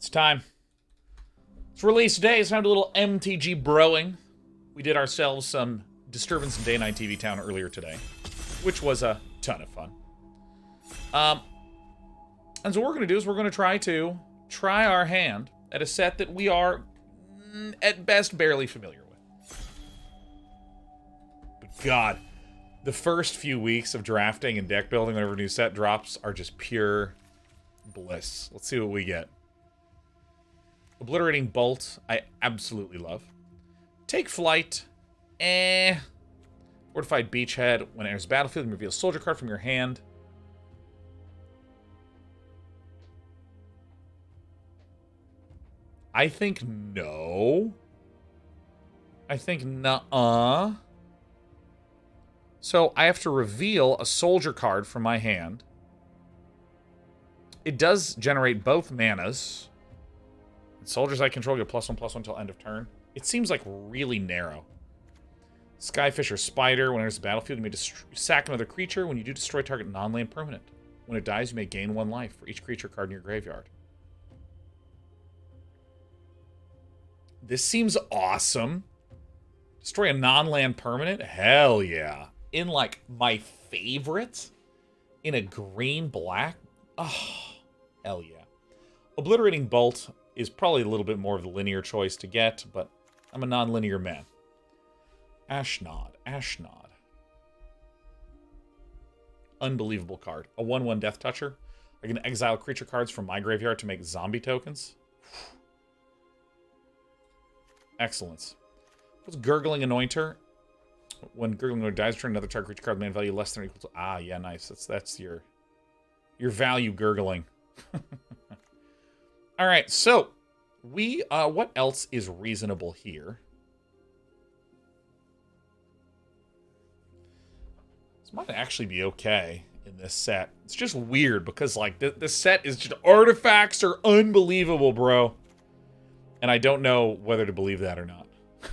It's time. It's release day. It's time to do a little MTG broing. We did ourselves some Disturbance and Day Night TV Town earlier today, which was a ton of fun. And so what we're going to do is we're going to try our hand at a set that we are, at best, barely familiar with. But God, the first few weeks of drafting and deck building whenever a new set drops are just pure bliss. Let's see what we get. Obliterating Bolt, I absolutely love. Take Flight, Fortified Beachhead, when it enters the battlefield, you reveal a soldier card from your hand. I think no. I think nuh-uh. So I have to reveal a soldier card from my hand. It does generate both manas. Soldiers I control get +1/+1 until end of turn. It seems like really narrow. Skyfisher Spider, when it enters the battlefield, you may sack another creature. When you do, destroy target non-land permanent. When it dies, you may gain 1 life for each creature card in your graveyard. This seems awesome. Destroy a non-land permanent? Hell yeah. In, like, my favorite? In a green-black? Oh, hell yeah. Obliterating Bolt is probably a little bit more of the linear choice to get, but I'm a non-linear man. Ashnod. Unbelievable card. A 1/1 Death Toucher. I can exile creature cards from my graveyard to make zombie tokens. Excellence. What's Gurgling Anointer? When Gurgling Anointer dies, turn another target creature card with mana value less than or equal to... Ah, yeah, nice. That's your value gurgling. All right, so what else is reasonable here? This might actually be okay in this set. It's just weird because, like, this set is just artifacts are unbelievable, bro. And I don't know whether to believe that or not. I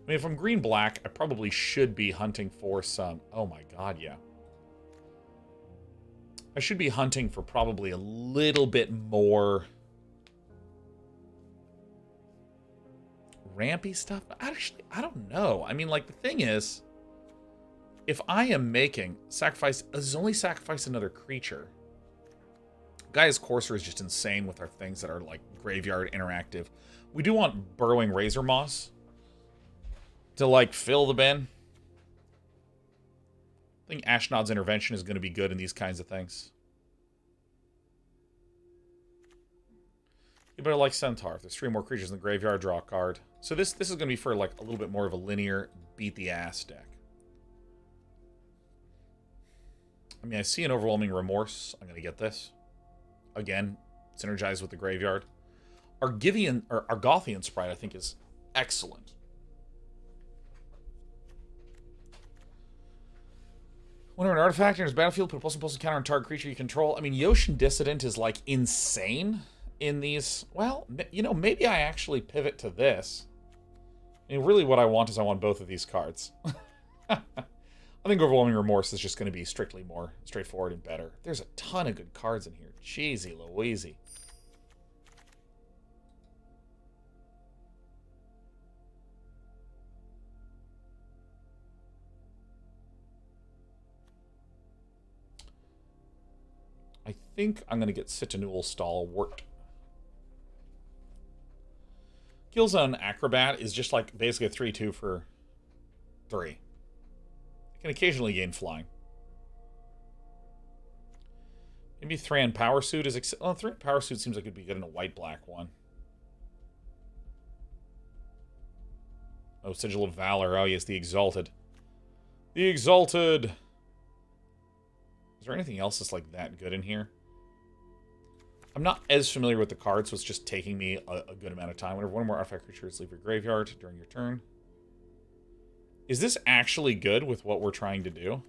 mean, if I'm green-black, I probably should be hunting for some... Oh my god, yeah. I should be hunting for probably a little bit more rampy stuff. Actually, I don't know. I mean, like, the thing is, if I am making only sacrifice another creature. Gaia's Courser is just insane with our things that are, like, graveyard interactive. We do want Burrowing Razor Moss to, like, fill the bin. I think Ashnod's Intervention is going to be good in these kinds of things. You better like Centaur. If there's 3 more creatures in the graveyard, draw a card. So this is going to be for, like, a little bit more of a linear beat-the-ass deck. I mean, I see an Overwhelming Remorse. I'm going to get this. Again, synergize with the graveyard. Argothian Sprite, I think, is excellent. Whenever an artifact enters battlefield, put a +1/+1 counter on target creature you control. I mean, Yoshin Dissident is, like, insane in these. Well, you know, maybe I actually pivot to this. I mean, really what I want is I want both of these cards. I think Overwhelming Remorse is just going to be strictly more straightforward and better. There's a ton of good cards in here. Jeezy Louise. I think I'm going to get Cittanul Stalwart. Killzone Acrobat is just like basically a 3/2 for 3. I can occasionally gain flying. Maybe Thran Power Suit is... Thran Power Suit seems like it'd be good in a white-black one. Oh, Sigil of Valor. Oh, yes, the Exalted. The Exalted! Is there anything else that's, like, that good in here? I'm not as familiar with the card, so it's just taking me a good amount of time. Whenever one more artifact creature is leave your graveyard during your turn. Is this actually good with what we're trying to do?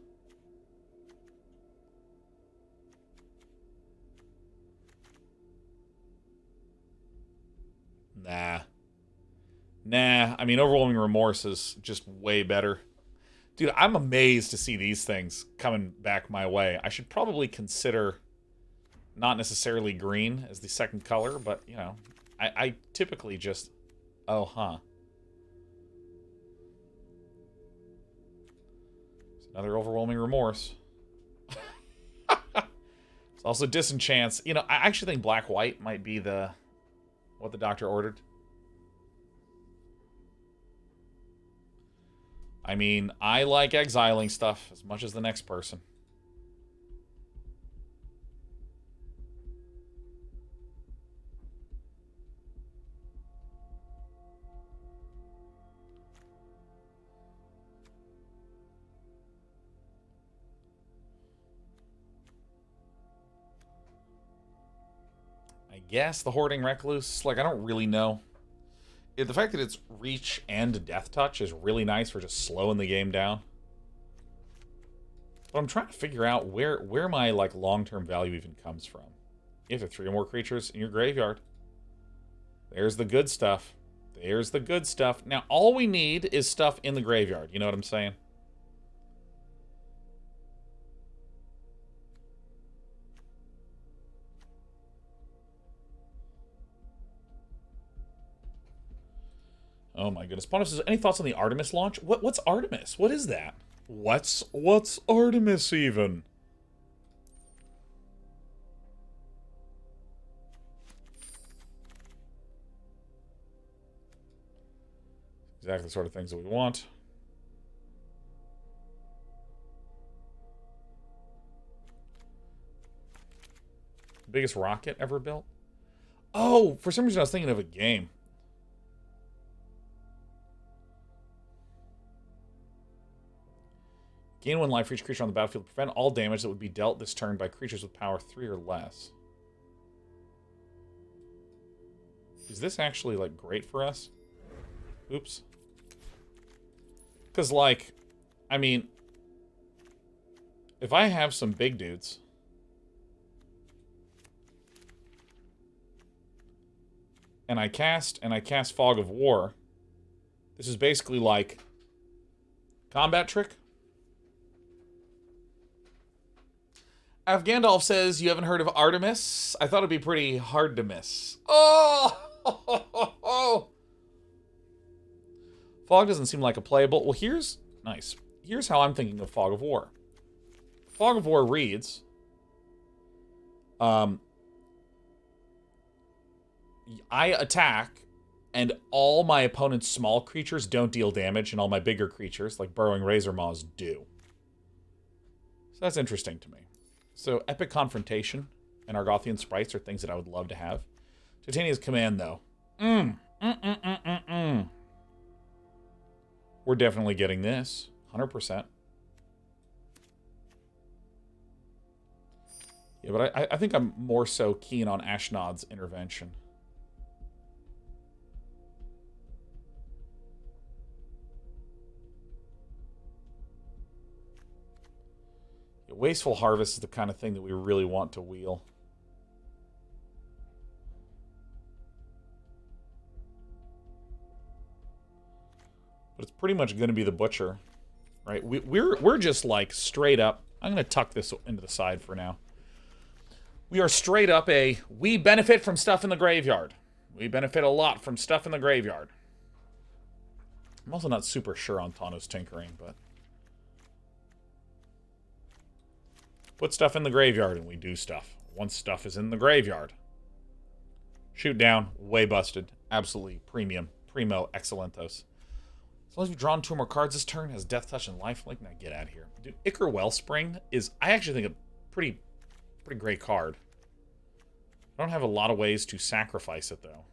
Nah. I mean, Overwhelming Remorse is just way better. Dude, I'm amazed to see these things coming back my way. I should probably consider not necessarily green as the second color, but, you know, I typically just... Oh, huh. It's another overwhelming remorse. It's also disenchants. You know, I actually think black-white might be what the doctor ordered. I mean, I like exiling stuff as much as the next person. I guess the Hoarding Recluse, like, I don't really know. The fact that it's Reach and Death Touch is really nice for just slowing the game down. But I'm trying to figure out where my, like, long-term value even comes from. You have 3 or more creatures in your graveyard. There's the good stuff. There's the good stuff. Now, all we need is stuff in the graveyard. You know what I'm saying? Oh my goodness. Pontus says, any thoughts on the Artemis launch? What's Artemis? What is that? What's Artemis even? Exactly the sort of things that we want. Biggest rocket ever built? Oh, for some reason I was thinking of a game. Gain 1 life for each creature on the battlefield. Prevent all damage that would be dealt this turn by creatures with power 3 or less. Is this actually, like, great for us? Oops. Because, like, I mean, if I have some big dudes... And I cast Fog of War, this is basically like... Combat trick? Gandalf says, you haven't heard of Artemis? I thought it'd be pretty hard to miss. Oh! Fog doesn't seem like a playable... Well, here's... Nice. Here's how I'm thinking of Fog of War. Fog of War reads... I attack, and all my opponent's small creatures don't deal damage, and all my bigger creatures, like Burrowing Razor Maws, do. So that's interesting to me. So, Epic Confrontation and Argothian Sprites are things that I would love to have. Titania's Command, though. We're definitely getting this. 100%. Yeah, but I think I'm more so keen on Ashnod's Intervention. Wasteful Harvest is the kind of thing that we really want to wheel. But it's pretty much going to be the Butcher, right? We're just like straight up. I'm going to tuck this into the side for now. We are straight up we benefit from stuff in the graveyard. We benefit a lot from stuff in the graveyard. I'm also not super sure on Tano's Tinkering, but... Put stuff in the graveyard and we do stuff. Once stuff is in the graveyard. Shoot down. Way busted. Absolutely premium. Primo excellentos. As long as you've drawn 2 more cards this turn, has Death Touch and Lifelink, now get out of here. Dude, Ichor Wellspring is, I actually think, a pretty great card. I don't have a lot of ways to sacrifice it, though.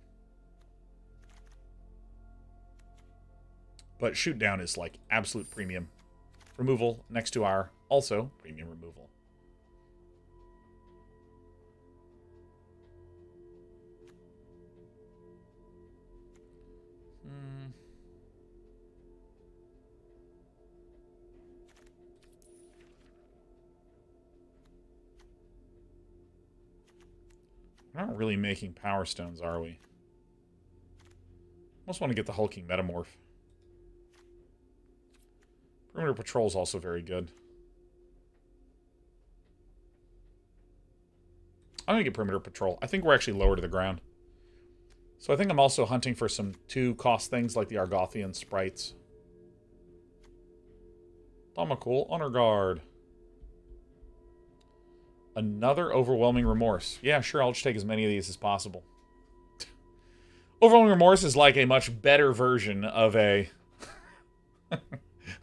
But Shoot Down is, like, absolute premium. Removal next to our, also, premium removal. We're not really making Power Stones, are we? Almost want to get the Hulking Metamorph. Perimeter Patrol is also very good. I'm gonna get perimeter patrol. I think we're actually lower to the ground. So I think I'm also hunting for some 2-cost things like the Argothian sprites. Thaumacool, Honor Guard. Another Overwhelming Remorse. Yeah, sure, I'll just take as many of these as possible. Overwhelming Remorse is like a much better version of a...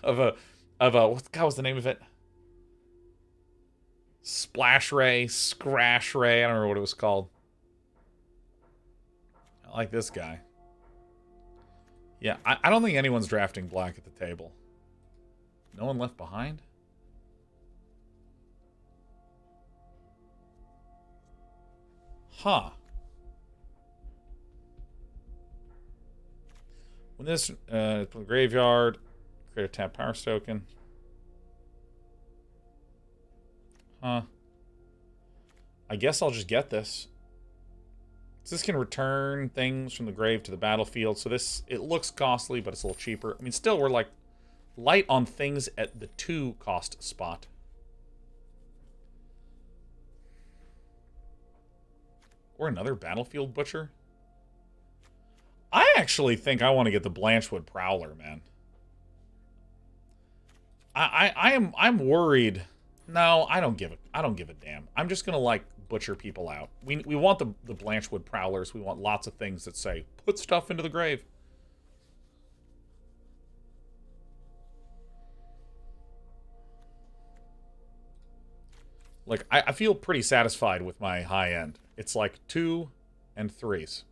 of a... What the hell was the name of it? Splash Ray, Scrash Ray, I don't remember what it was called. I like this guy. Yeah, I don't think anyone's drafting black at the table. No one left behind? Huh. When this, graveyard, create a tap power token. Huh. I guess I'll just get this. So this can return things from the grave to the battlefield. So this, it looks costly, but it's a little cheaper. I mean, still, we're like light on things at the 2-cost spot. Or another battlefield butcher. I actually think I want to get the Blanchwood Prowler, man. I'm worried. No, I don't give a damn. I'm just gonna like butcher people out. We want the Blanchwood Prowlers. We want lots of things that say put stuff into the grave. Like I feel pretty satisfied with my high end. It's like 2 and 3s.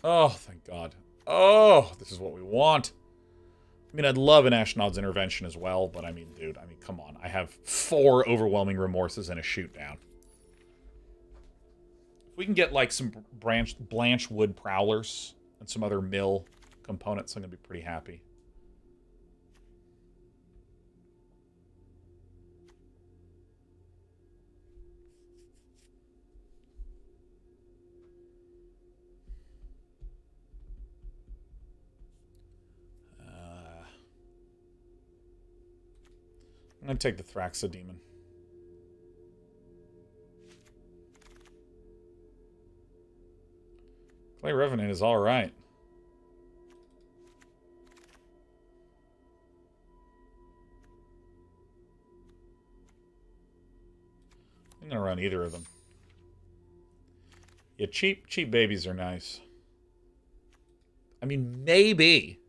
Oh, thank God. Oh, this is what we want. I mean, I'd love an Ashnod's Intervention as well, but I mean, dude, come on. I have 4 Overwhelming Remorses and a shoot down. If we can get, like, some Blanchwood Prowlers and some other mill components, I'm going to be pretty happy. I'm going to take the Thraxa Demon. Clay Revenant is alright. I'm going to run either of them. Yeah, cheap babies are nice. I mean, maybe.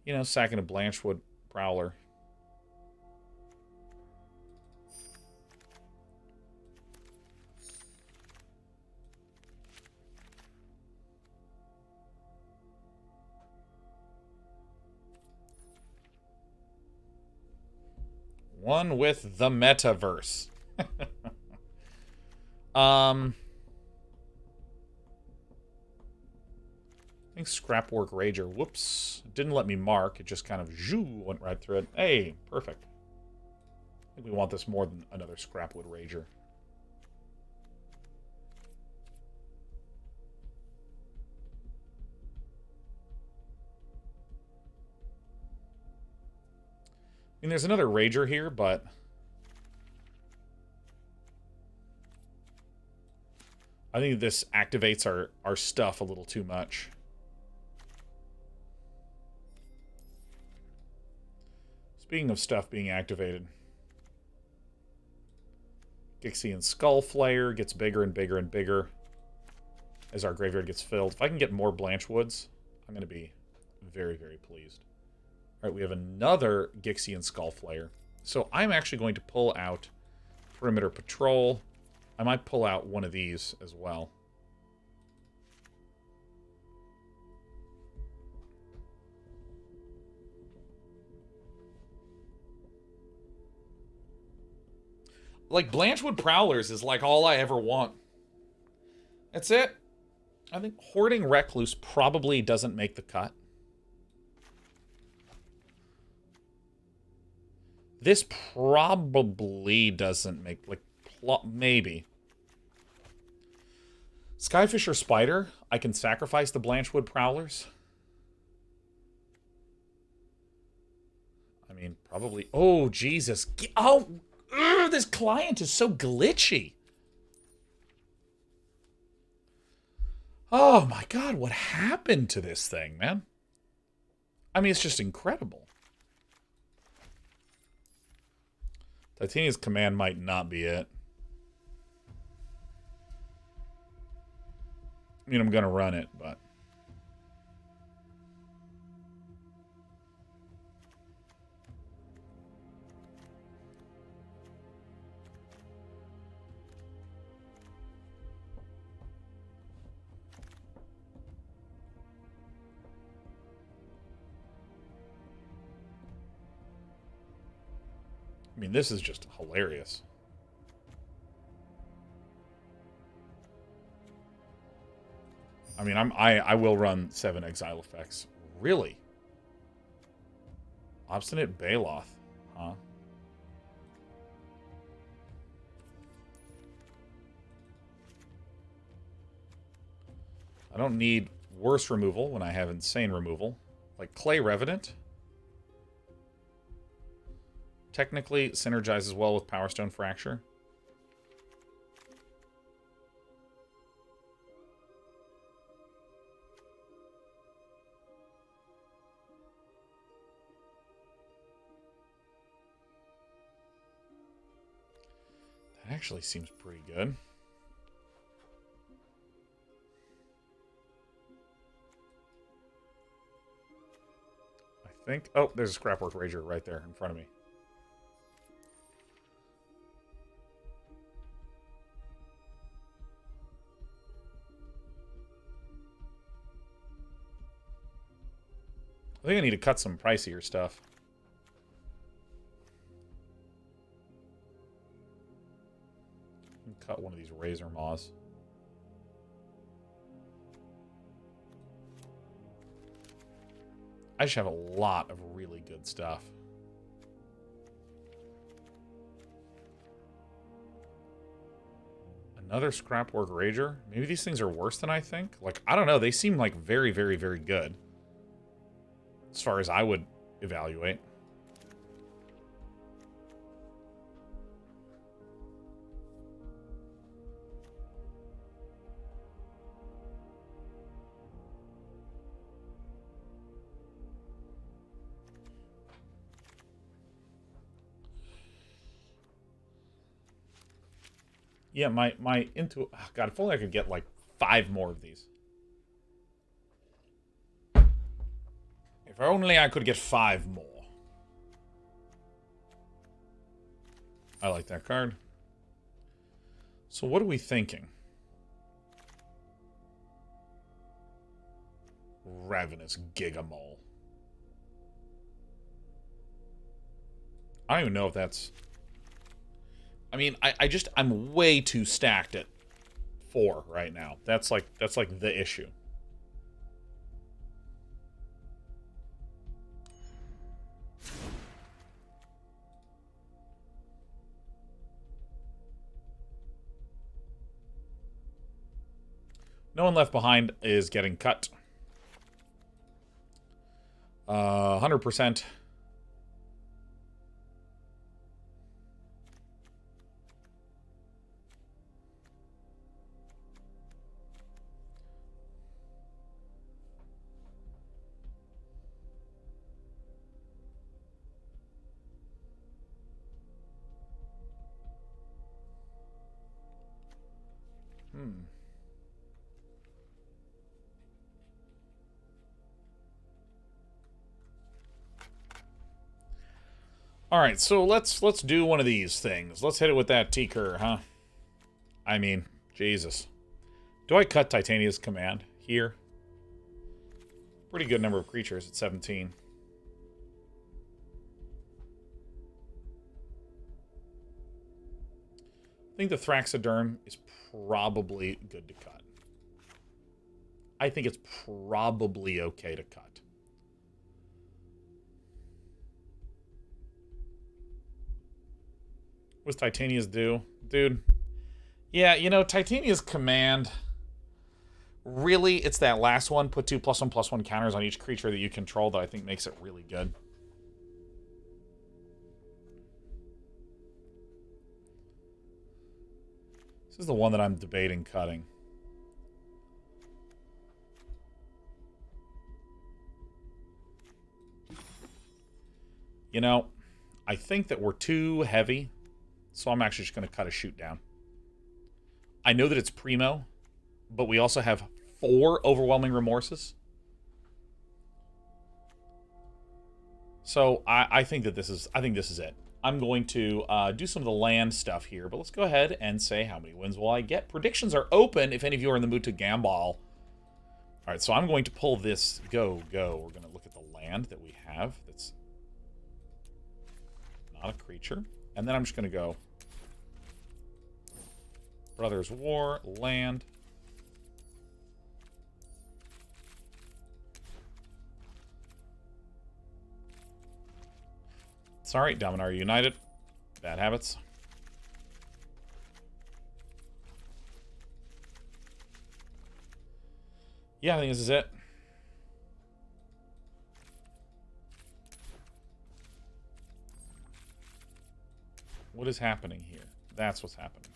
You know, sacking a Blanchwood Prowler. One with the metaverse. I think Scrapwork Rager. Whoops. It didn't let me mark. It just kind of went right through it. Hey, perfect. I think we want this more than another Scrapwood Rager. I mean, there's another Rager here, but... I think this activates our stuff a little too much. Speaking of stuff being activated... Gixian Skullflayer gets bigger and bigger and bigger as our graveyard gets filled. If I can get more Blanchwoods, I'm going to be very, very pleased. Alright, we have another Gixian Skullflayer. So I'm actually going to pull out Perimeter Patrol. I might pull out one of these as well. Like, Blanchwood Prowlers is like all I ever want. That's it. I think Hoarding Recluse probably doesn't make the cut. This probably doesn't make, like, maybe. Skyfisher Spider, I can sacrifice the Blanchwood Prowlers. mean, probably... Oh, Jesus. Oh, this client is so glitchy. Oh, my God. What happened to this thing, man? I mean, it's just incredible. Titania's command might not be it. I mean, I'm going to run it, but... I mean, this is just hilarious. I mean, I will run 7 exile effects. Really? Obstinate Baloth, huh? I don't need worse removal when I have insane removal. Like Clay Revenant. Technically synergizes well with Power Stone Fracture. That actually seems pretty good. I think... Oh, there's a Scrapwork Rager right there in front of me. I think I need to cut some pricier stuff. Cut one of these Razor Maws. I just have a lot of really good stuff. Another Scrapwork Rager? Maybe these things are worse than I think? Like, I don't know. They seem like very, very, very good. As far as I would evaluate. Yeah, my into... Oh God, if only I could get like 5 more of these. If only I could get 5 more. I like that card. So what are we thinking? Ravenous Gigamole. I don't even know if that's... I mean, I'm way too stacked at 4 right now. That's like the issue. No One Left Behind is getting cut. 100%. All right, so let's do one of these things. Let's hit it with that T-Cur, huh? I mean, Jesus. Do I cut Titania's command here? Pretty good number of creatures at 17. I think the Thraxiderm is probably good to cut. I think it's probably okay to cut. What's Titania's do? Dude. Yeah, you know, Titania's command... Really, it's that last one. Put 2 +1/+1 counters on each creature that you control that I think makes it really good. This is the one that I'm debating cutting. You know, I think that we're too heavy, so I'm actually just going to cut a shoot down. I know that it's primo, but we also have 4 overwhelming remorses. So I think that this is it. I'm going to do some of the land stuff here, but let's go ahead and say how many wins will I get. Predictions are open if any of you are in the mood to gamble. All right, so I'm going to pull this. Go. We're going to look at the land that we have. That's not a creature. And then I'm just going to go Brothers War, land. Sorry, Dominar United. Bad habits. Yeah, I think this is it. What is happening here? That's what's happening.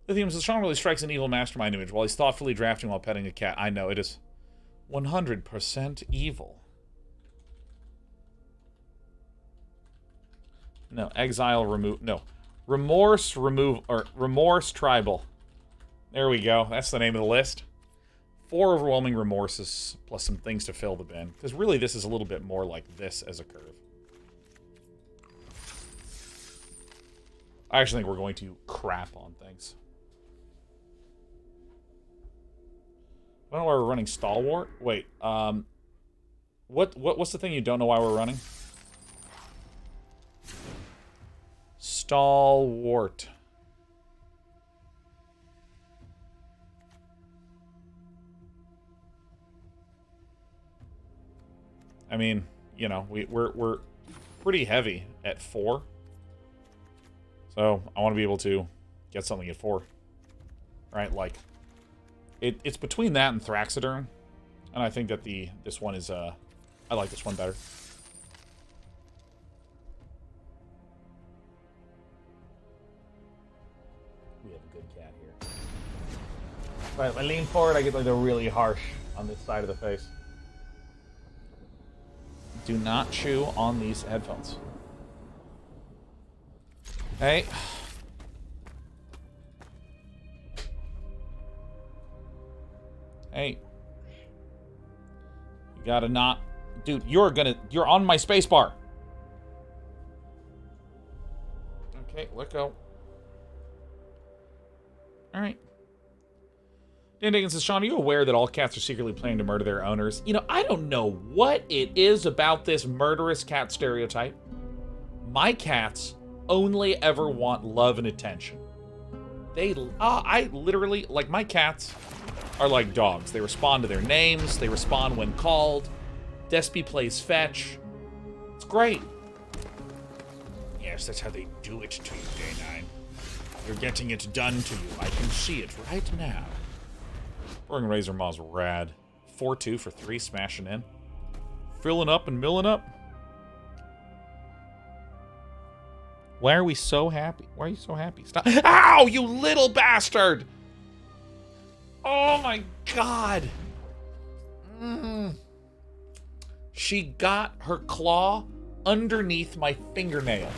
Lithium says, Sean really strikes an evil mastermind image while he's thoughtfully drafting while petting a cat. I know, it is 100% evil. No, exile remove. No. Remorse remove. Or remorse tribal. There we go. That's the name of the list. 4 overwhelming remorses plus some things to fill the bin. Because really, this is a little bit more like this as a curve. I actually think we're going to crap on things. I don't know why we're running Stalwart. Wait, what's the thing you don't know why we're running? Stalwart. I mean, you know, we're pretty heavy at 4. So I want to be able to get something at 4. Right, like it's between that and Thraxiderm, and I think that this one is I like this one better. We have a good cat here. But if I lean forward, I get like a really harsh on this side of the face. Do not chew on these headphones. Hey. Hey. You gotta not... Dude, you're on my spacebar. Okay, let go. Alright. Dan Diggins says, Sean, are you aware that all cats are secretly planning to murder their owners? You know, I don't know what it is about this murderous cat stereotype. My cats only ever want love and attention. I literally, like, my cats are like dogs. They respond to their names. They respond when called. Despy plays fetch. It's great. Yes, that's how they do it to you, Day9. You're getting it done to you. I can see it right now. Roaring Razor Maw's rad. 4-2 for 3, smashing in. Filling up and milling up. Why are we so happy? Why are you so happy? Stop. Ow, you little bastard! Oh my god! She got her claw underneath my fingernail.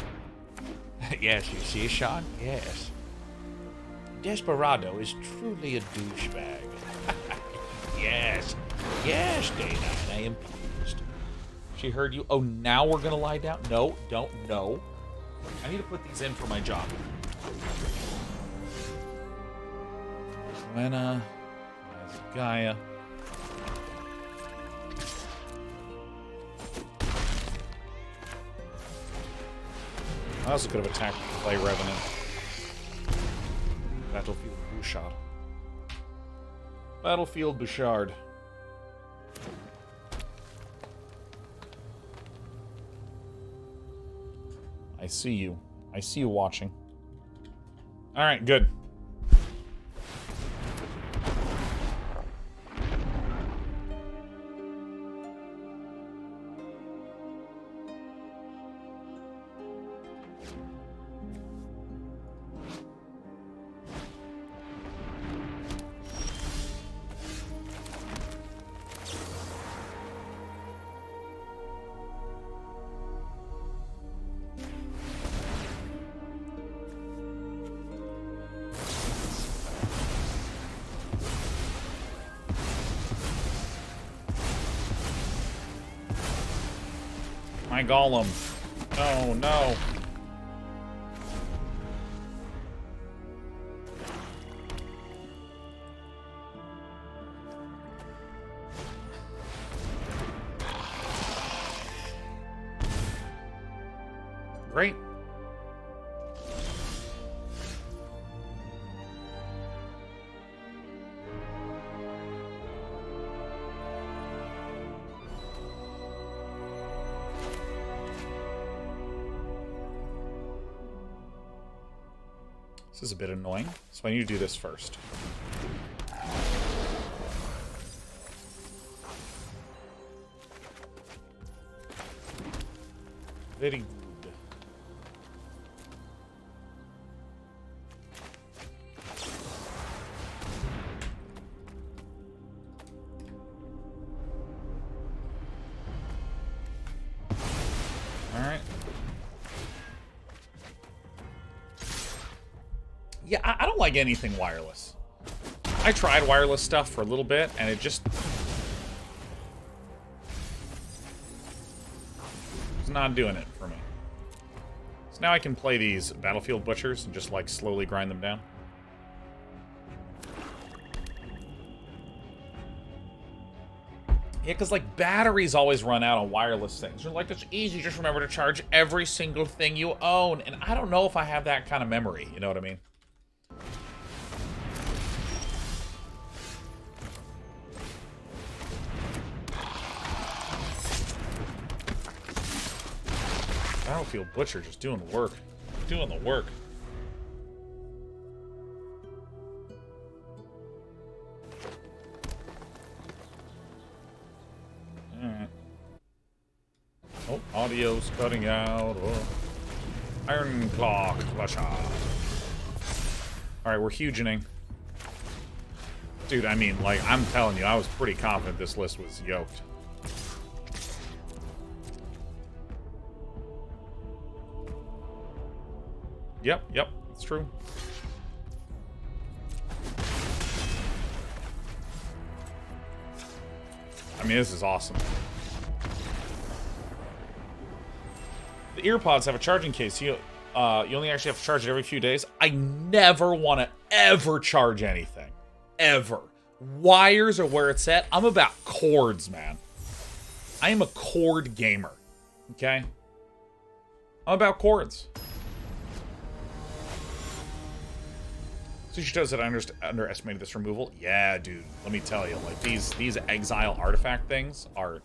Yes, you see, Sean? Yes. Desperado is truly a douchebag. Yes. Yes, Day9, I am pleased. She heard you. Oh, now we're gonna lie down? No, don't. No. I need to put these in for my job. Buena. Gaia. I also could have attacked Clay Revenant. Battlefield Bouchard. Battlefield Bouchard. I see you. I see you watching. Alright, good. my golem. No, no. Great. This is a bit annoying, so I need to do this first. Very good. Alright. Yeah, I don't like anything wireless. I tried wireless stuff for a little bit, and it just... it's not doing it for me. So now I can play these Battlefield Butchers and just, like, slowly grind them down. Yeah, because, like, batteries always run out on wireless things. You're like, it's easy, just remember to charge every single thing you own. And I don't know if I have that kind of memory, you know what I mean? Battlefield Butcher just doing the work. Doing the work. Alright. Oh, audio's cutting out. Oh. Iron Claw Clusher. Alright, we're hugening. Dude, I mean, like, I'm telling you, I was pretty confident this list was yoked. Yep, it's true. I mean, this is awesome. The earpods have a charging case. You only actually have to charge it every few days. I never want to ever charge anything. Ever. Wires are where it's at. I'm about cords, man. I am a cord gamer. Okay? I'm about cords. Sushi Toad said I underestimated this removal. Yeah, dude. Let me tell you, like, these exile artifact things are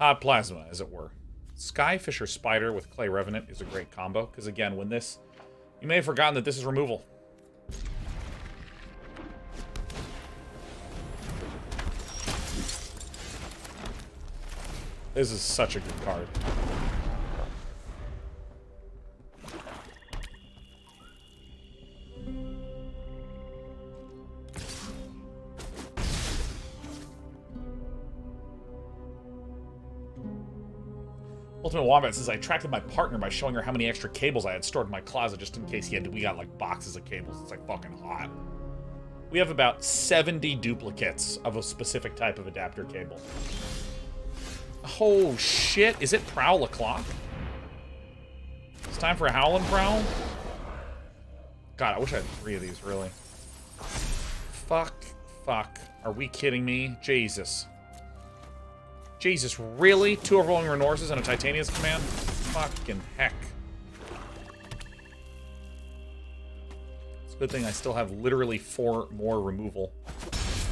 hot plasma, as it were. Skyfisher Spider with Clay Revenant is a great combo, because again, when this... you may have forgotten that this is removal. This is such a good card. Ultimate Wombat says, I attracted my partner by showing her how many extra cables I had stored in my closet just in case we got, like, boxes of cables. It's, like, fucking hot. We have about 70 duplicates of a specific type of adapter cable. Oh, shit. Is it Prowl o'clock? It's time for a Howlin' Prowl? God, I wish I had 3 of these, really. Fuck. Are we kidding me? Jesus. Jesus, really? 2 Overwhelming Remorses and a Titania's Command? Fucking heck. It's a good thing I still have literally 4 more removal.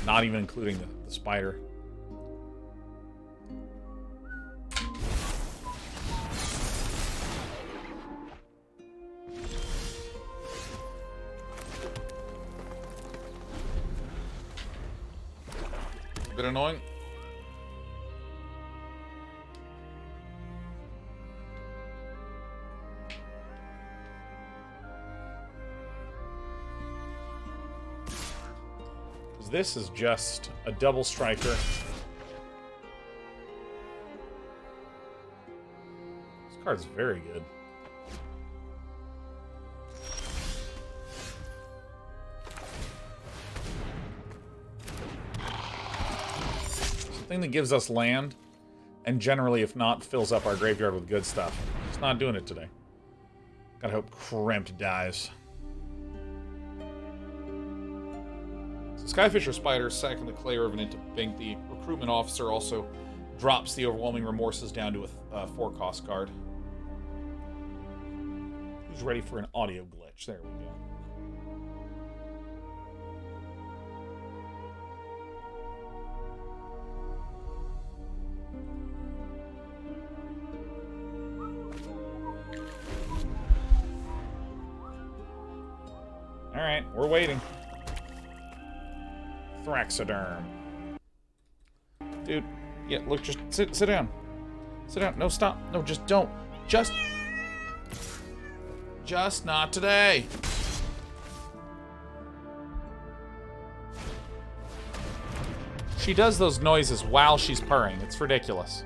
Not even including the spider. A bit annoying. This is just a double striker. This card's very good. Something that gives us land. And generally, if not, fills up our graveyard with good stuff. It's not doing it today. Gotta hope Crimpt dies. So Skyfisher Spider, sacking the Clay Revenant to Bink. The recruitment officer also drops the Overwhelming Remorses down to a 4-cost card. Who's ready for an audio glitch? There we go. Alright, we're waiting. Thraxiderm. Dude, yeah, look, just sit down. Sit down. No, stop. No, just don't. Just not today. She does those noises while she's purring. It's ridiculous.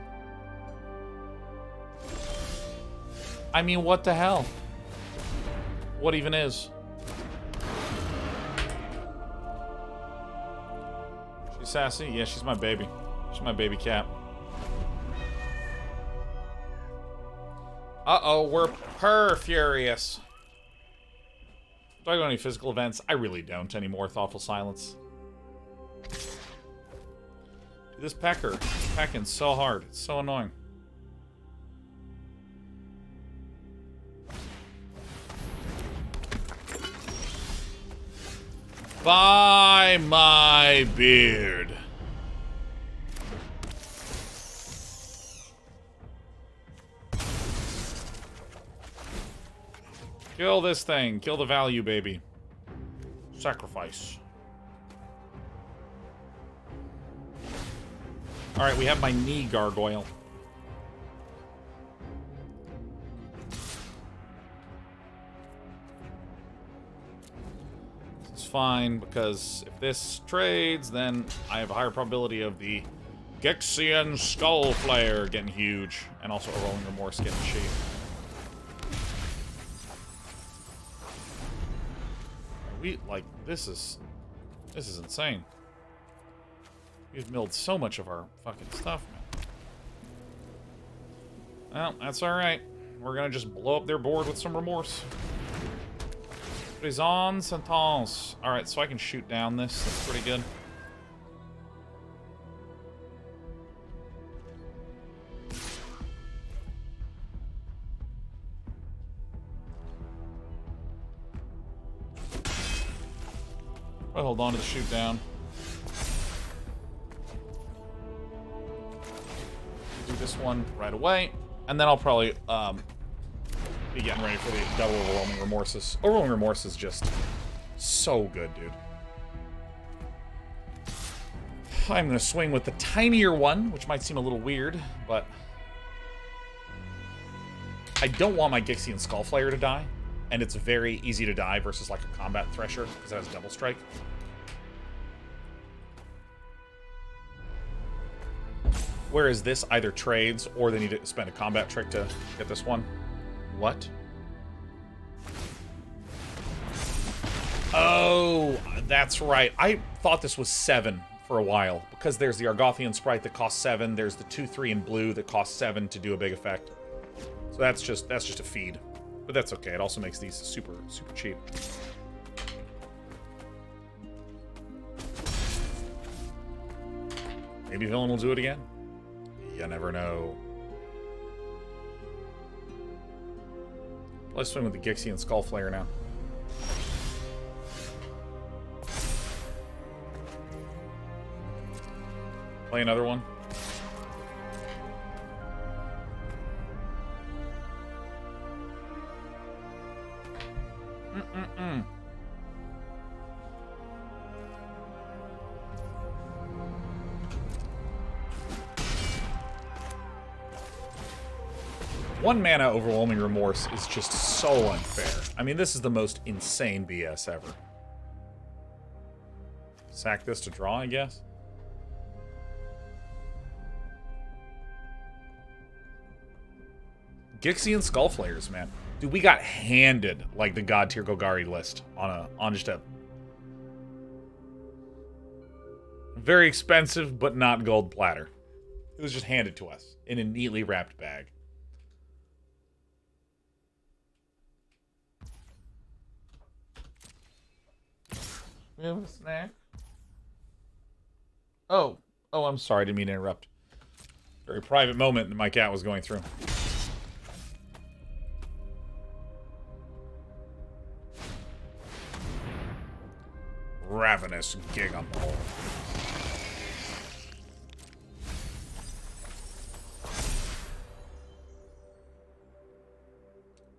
I mean, what the hell? What even is? She's sassy? Yeah, she's my baby. She's my baby cat. Uh-oh, we're furious. Do I go to any physical events? I really don't anymore, Thoughtful Silence. Dude, this pecker is pecking so hard. It's so annoying. By my beard. Kill this thing. Kill the value, baby. Sacrifice. Alright, we have my knee gargoyle. It's fine, because if this trades, then I have a higher probability of the Gixian Skull Flare getting huge, and also a Rolling Remorse getting cheap. This is insane. We've milled so much of our fucking stuff, man. Well, that's alright. We're gonna just blow up their board with some remorse. Prison Sentence. Alright, so I can shoot down this. That's pretty good. I'll hold on to the shoot down. Do this one right away. And then I'll probably be getting ready for the double Overwhelming Remorses. Overwhelming Remorse is just so good, dude. I'm going to swing with the tinier one, which might seem a little weird, but I don't want my Gixian Skullflayer to die. And it's very easy to die versus like a Combat Thresher, because it has Double Strike. Whereas this either trades, or they need to spend a combat trick to get this one. What? Oh, that's right. I thought this was 7 for a while, because there's the Argothian Sprite that costs 7, there's the 2/3 in blue that costs 7 to do a big effect. So that's just a feed. But that's okay, it also makes these super, super cheap. Maybe Villain will do it again? You never know. Let's swing with the Gixian Skullflayer now. Play another one. One mana Overwhelming Remorse is just so unfair. I mean, this is the most insane BS ever. Sack this to draw, I guess? Gixian Skullflayers, man. Dude, we got handed like the God Tier Golgari list on just a very expensive but not gold platter. It was just handed to us in a neatly wrapped bag. We have a snack. Oh, I'm sorry. I didn't mean to interrupt. Very private moment that my cat was going through. Ravenous Gigamole.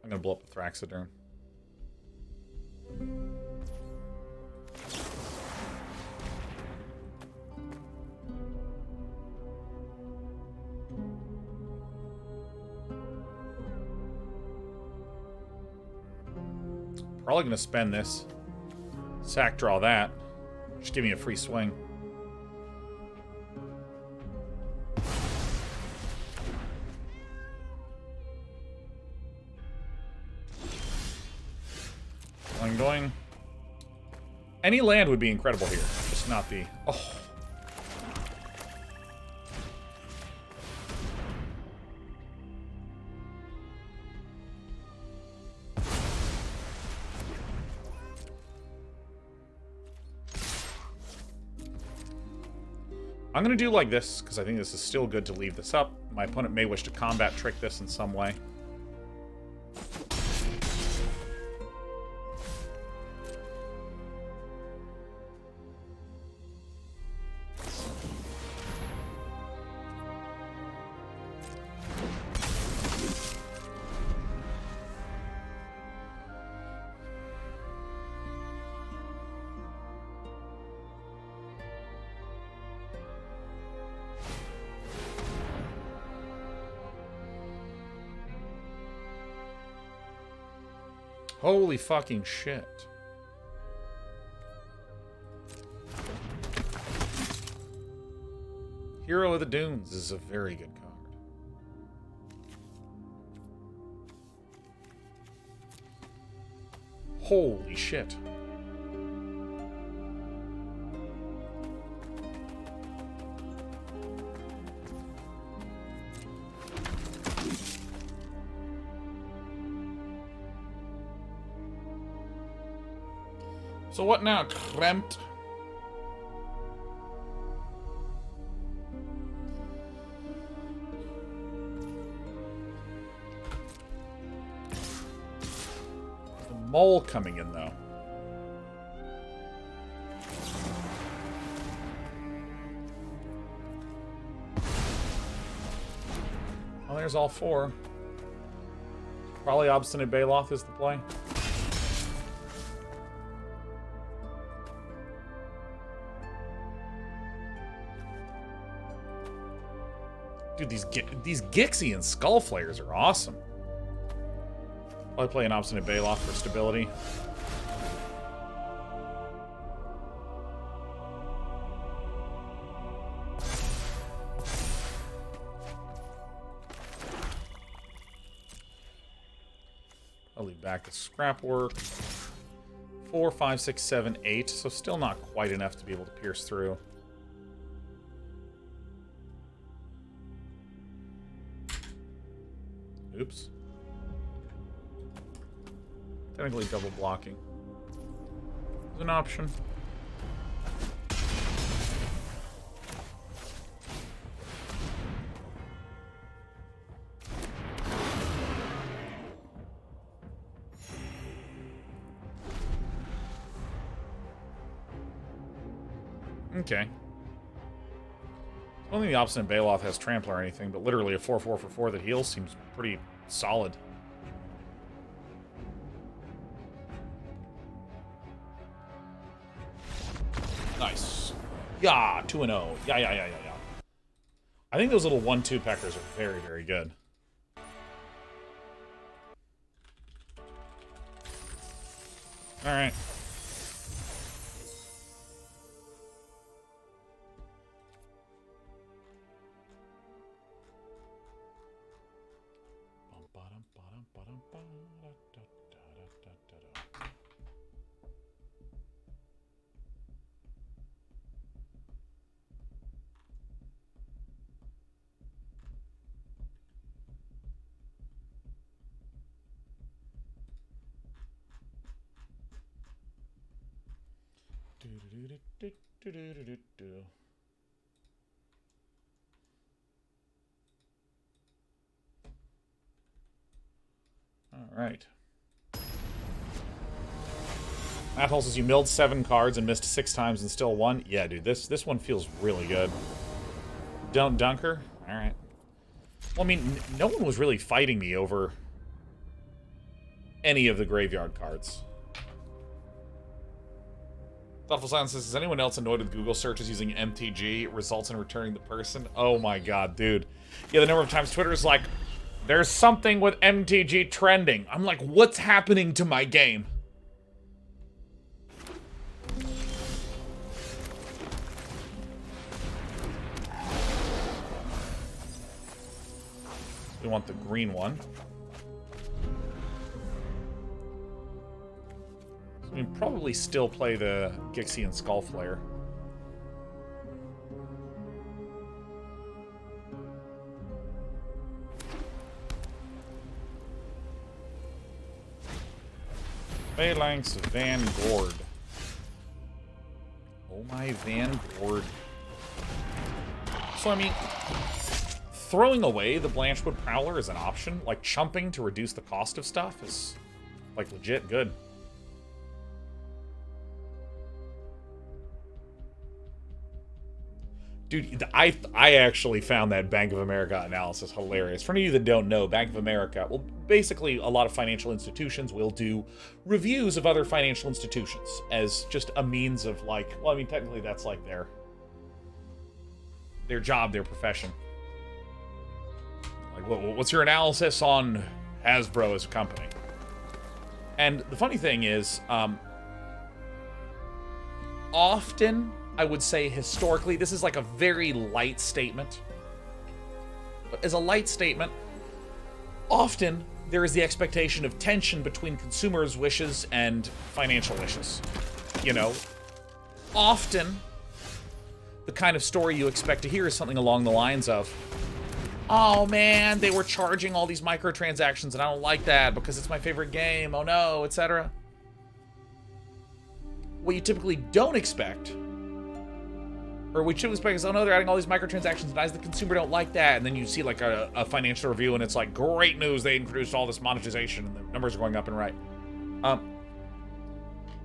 I'm gonna blow up the Thraxiderm. Probably gonna spend this. Sack draw that. Just give me a free swing. Doing, doing. Any land would be incredible here. Just not the... Oh. I'm going to do like this, because I think this is still good to leave this up. My opponent may wish to combat trick this in some way. Holy fucking shit. Hero of the Dunes is a very good card. Holy shit. So what now, Krempt? The mole coming in, though. Well, there's all four. Probably Obstinate Baloth is the play. Dude, these Gixian Skull Flayers are awesome. Probably play an Obstinate Baloth for stability. I'll leave back the scrap work. 4, 5, 6, 7, 8. So still not quite enough to be able to pierce through. Oops. Technically double blocking is an option. Okay. I don't think the Obstinate Baloth has Trampler or anything, but literally a 4/4 for 4 that heals seems pretty solid. Nice. Yeah, 2-0. Yeah. I think those little 1/2 peckers are very, very good. Alright. All right. Mathol says you milled 7 cards and missed 6 times and still won. Yeah, dude, this one feels really good. Don't dunker? Alright. Well, I mean, no one was really fighting me over any of the graveyard cards. Thoughtful Silence says, is anyone else annoyed with Google searches using MTG? Results in returning the person? Oh my god, dude. Yeah, the number of times Twitter is like, there's something with MTG trending. I'm like, what's happening to my game? We want the green one. So we can probably still play the Gixian Skullflare. Phalanx Vanguard. Oh my Vanguard. So I mean, throwing away the Blanchwood Prowler is an option. Like, chumping to reduce the cost of stuff is, like, legit good. Dude, I actually found that Bank of America analysis hilarious. For any of you that don't know, Bank of America, well, basically a lot of financial institutions will do reviews of other financial institutions as just a means of, like, well, I mean, technically that's like their job, their profession. Like, what's your analysis on Hasbro as a company? And the funny thing is, often, I would say historically, this is like a very light statement. But as a light statement, often there is the expectation of tension between consumers' wishes and financial wishes. You know, often the kind of story you expect to hear is something along the lines of, oh man, they were charging all these microtransactions and I don't like that because it's my favorite game, oh no, etc. What you typically don't expect, or what you should expect is, oh no, they're adding all these microtransactions and I as the consumer don't like that, and then you see like a financial review and it's like, great news, they introduced all this monetization and the numbers are going up and right.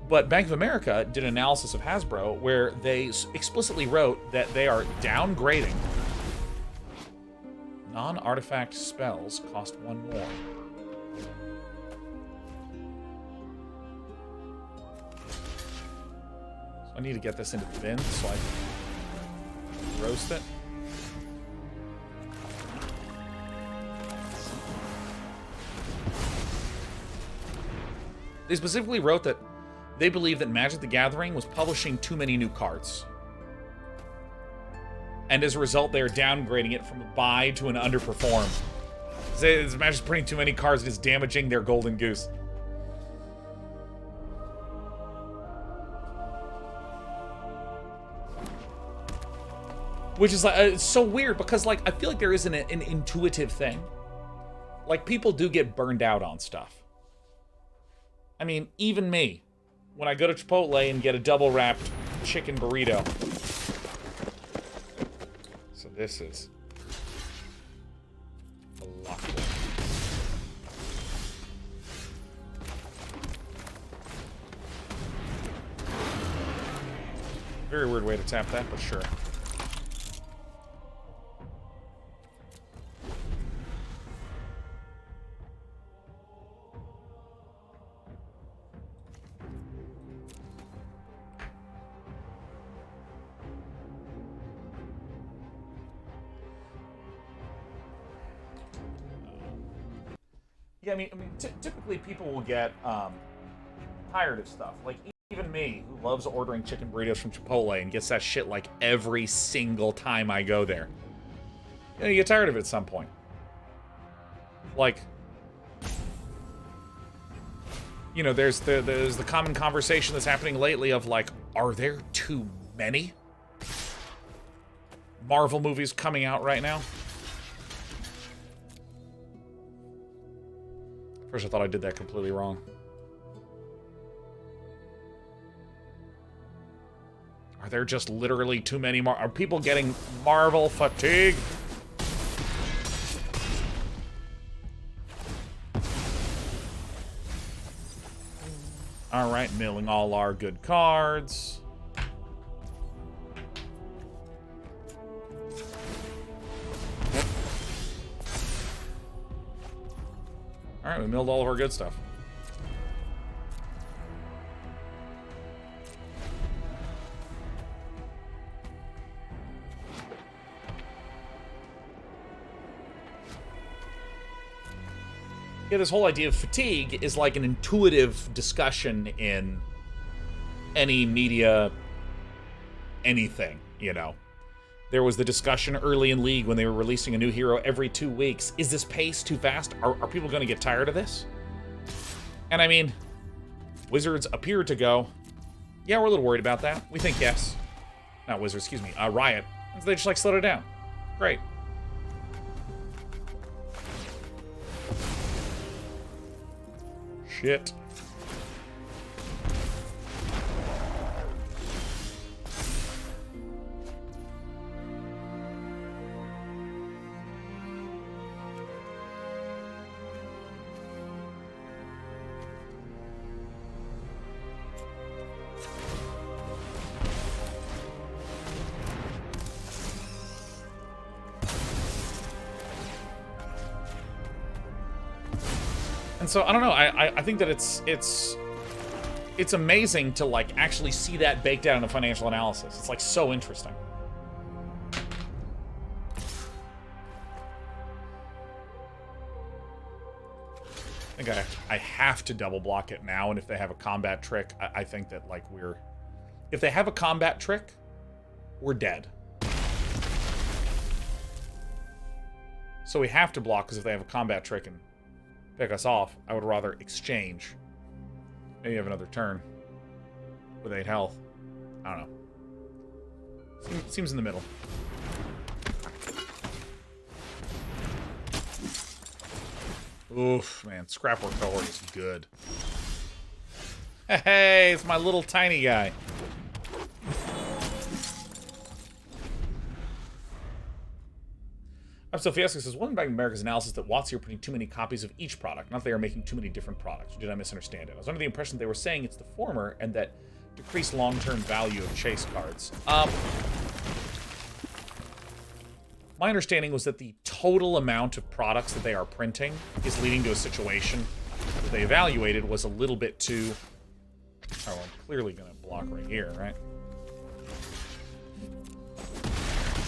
But Bank of America did an analysis of Hasbro where they explicitly wrote that they are downgrading non-artifact spells cost 1 more. So I need to get this into the bin so I can roast it. They specifically wrote that they believe that Magic the Gathering was publishing too many new cards. And as a result, they are downgrading it from a buy to an underperform. This Magic's printing too many cards and is damaging their golden goose. Which is like, it's so weird because, like, I feel like there isn't an intuitive thing. Like, people do get burned out on stuff. I mean, even me, when I go to Chipotle and get a double wrapped chicken burrito. So this is a lot. Very weird way to tap that, but sure. Yeah, I mean, typically people will get tired of stuff. Like, even me, who loves ordering chicken burritos from Chipotle and gets that shit like every single time I go there. You know, you get tired of it at some point. Like, you know, there's the common conversation that's happening lately of like, are there too many Marvel movies coming out right now? First, I thought I did that completely wrong. Are there just literally too many more? Are people getting Marvel fatigue? All right, milling all our good cards. All right, we milled all of our good stuff. Yeah, this whole idea of fatigue is like an intuitive discussion in any media, anything, you know. There was the discussion early in League when they were releasing a new hero every 2 weeks. Is this pace too fast? Are people going to get tired of this? And I mean, Wizards appear to go, yeah, we're a little worried about that. We think yes. Not Wizards, excuse me, Riot. And so they just like slowed it down. Great. Shit. And so I don't know. I think that it's amazing to like actually see that baked out in a financial analysis. It's like so interesting. I think I have to double block it now, and if they have a combat trick, I think that like if they have a combat trick, we're dead. So we have to block because if they have a combat trick and pick us off, I would rather exchange. Maybe have another turn with 8 health. I don't know. Seems in the middle. Oof, man. Scrapwork cohort is good. Hey, it's my little tiny guy. Sophiesca says, one back in America's analysis that WotC are putting too many copies of each product, not they are making too many different products. Or did I misunderstand it? I was under the impression they were saying it's the former and that decreased long-term value of chase cards. My understanding was that the total amount of products that they are printing is leading to a situation that they evaluated was a little bit too... Oh, I'm clearly going to block right here, right?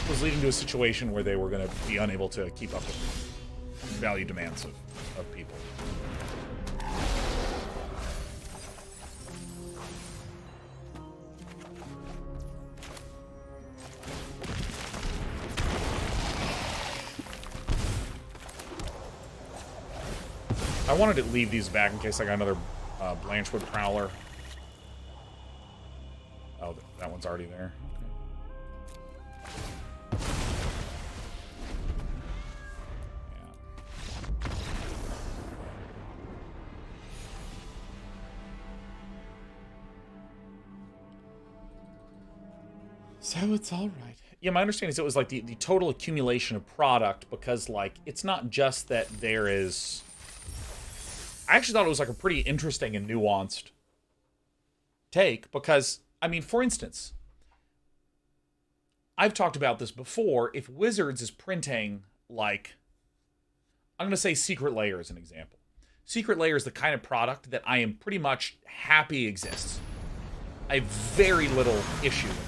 Was leading to a situation where they were going to be unable to keep up with value demands of people. I wanted to leave these back in case I got another Blanchwood Prowler. Oh, that one's already there. So it's all right. Yeah, my understanding is it was like the total accumulation of product because, like, it's not just that there is... I actually thought it was, like, a pretty interesting and nuanced take because, I mean, for instance, I've talked about this before. If Wizards is printing, like, I'm going to say Secret Lair as an example. Secret Lair is the kind of product that I am pretty much happy exists. I have very little issue with it.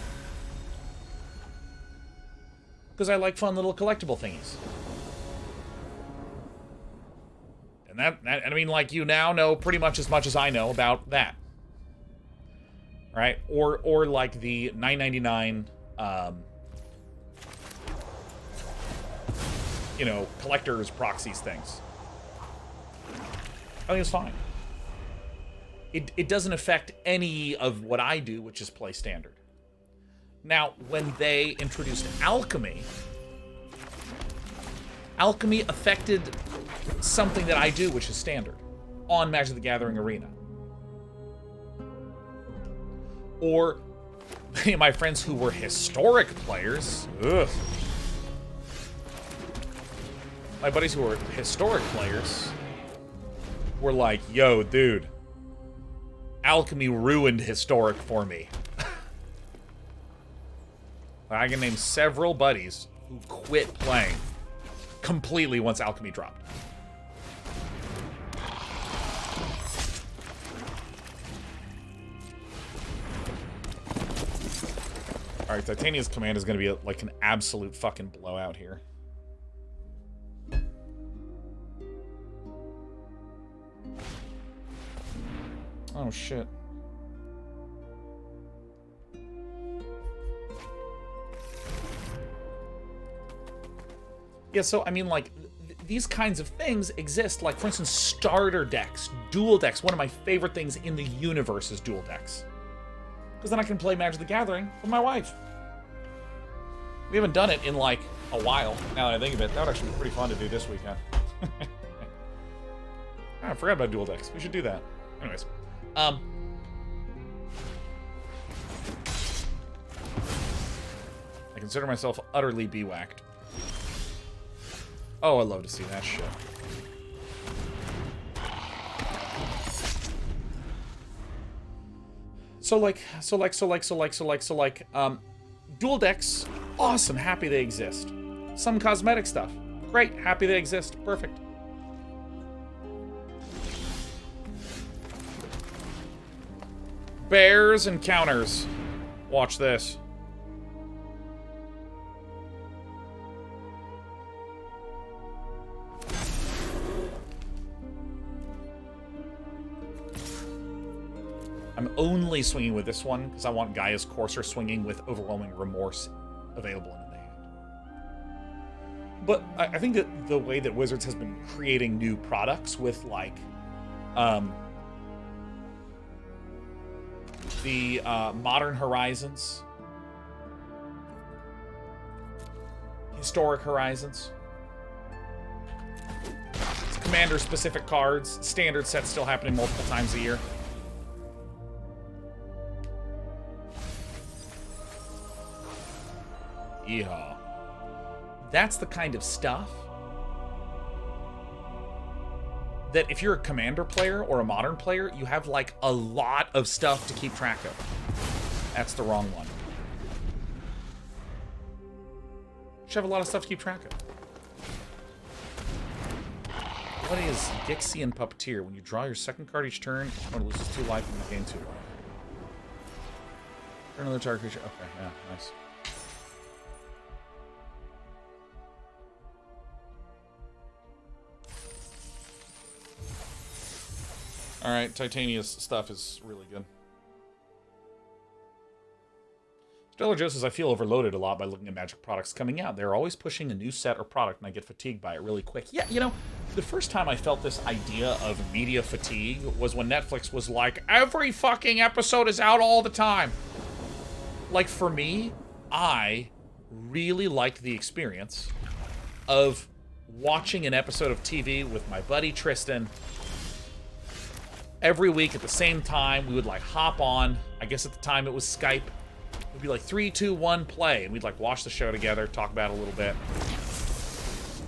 Because I like fun little collectible thingies. And I mean, like, you now know pretty much as I know about that. Right? Or like the $9.99, you know, collectors, proxies things. I think it's fine. It doesn't affect any of what I do, which is play standard. Now, when they introduced alchemy affected something that I do, which is standard, on Magic the Gathering Arena. Or my friends who were historic players, ugh. My buddies who were historic players were like, yo, dude, Alchemy ruined historic for me. I can name several buddies who quit playing completely once Alchemy dropped. Alright, Titania's command is going to be like an absolute fucking blowout here. Oh, shit. Yeah, so, I mean, like, these kinds of things exist. Like, for instance, starter decks, dual decks. One of my favorite things in the universe is dual decks. Because then I can play Magic the Gathering with my wife. We haven't done it in, like, a while, now that I think of it. That would actually be pretty fun to do this weekend. I forgot about dual decks. We should do that. Anyways. I consider myself utterly bewhacked. Oh, I love to see that shit. Dual decks, awesome, happy they exist. Some cosmetic stuff, great, happy they exist, perfect. Bears and counters. Watch this. I'm only swinging with this one because I want Gaia's Courser swinging with Overwhelming Remorse available in the hand. But I think that the way that Wizards has been creating new products with, like, the Modern Horizons, Historic Horizons, it's Commander-specific cards, standard sets still happening multiple times a year. Yeah. That's the kind of stuff that if you're a Commander player or a Modern player, you have, like, a lot of stuff to keep track of. That's the wrong one. You should have a lot of stuff to keep track of. What is Gixian Puppeteer? When you draw your second card each turn, each one loses 2 life and you gain 2 life. Turn another target creature. Okay, yeah, nice. Alright, Titania's stuff is really good. Stellar Joe says, I feel overloaded a lot by looking at Magic products coming out. They're always pushing a new set or product, and I get fatigued by it really quick. Yeah, you know, the first time I felt this idea of media fatigue was when Netflix was like, every fucking episode is out all the time. Like, for me, I really liked the experience of watching an episode of TV with my buddy Tristan. Every week at the same time, we would, like, hop on. I guess at the time it was Skype. It would be like 3, 2, 1, play. And we'd, like, watch the show together, talk about it a little bit,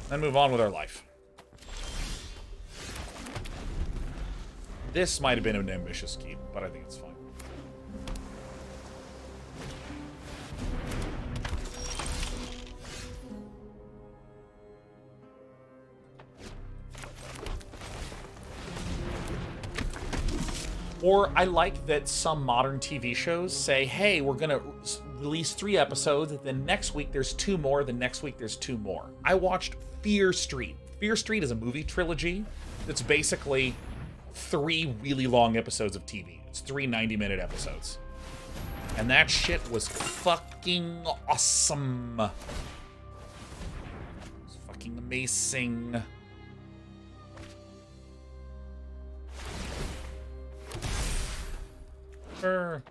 then move on with our life. This might have been an ambitious keep, but I think it's fine. Or I like that some modern TV shows say, hey, we're going to release 3 episodes, then next week there's 2 more, then next week there's 2 more. I watched Fear Street. Fear Street is a movie trilogy that's basically 3 really long episodes of TV. It's 3 90-minute episodes. And that shit was fucking awesome. It was fucking amazing. Sure.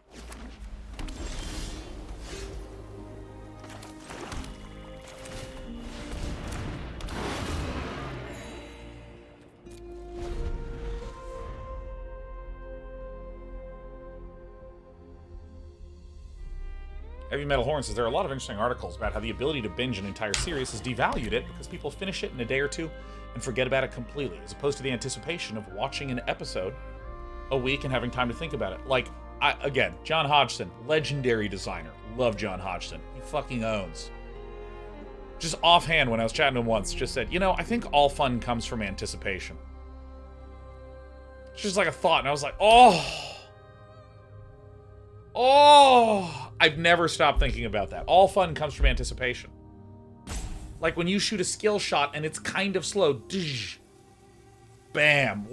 Heavy Metal Horn says there are a lot of interesting articles about how the ability to binge an entire series has devalued it because people finish it in a day or two and forget about it completely, as opposed to the anticipation of watching an episode a week and having time to think about it. Like, again, John Hodgson, legendary designer. Love John Hodgson. He fucking owns. Just offhand, when I was chatting to him once, just said, you know, I think all fun comes from anticipation. It's just like a thought, and I was like, oh, I've never stopped thinking about that. All fun comes from anticipation. Like when you shoot a skill shot and it's kind of slow, bam.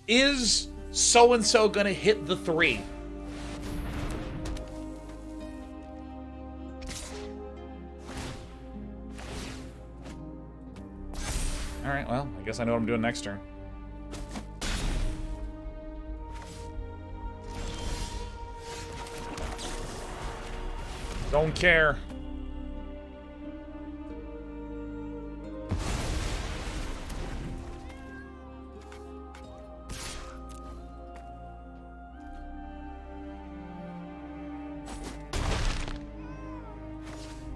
Is so-and-so gonna hit the 3? Alright, well, I guess I know what I'm doing next turn. Don't care.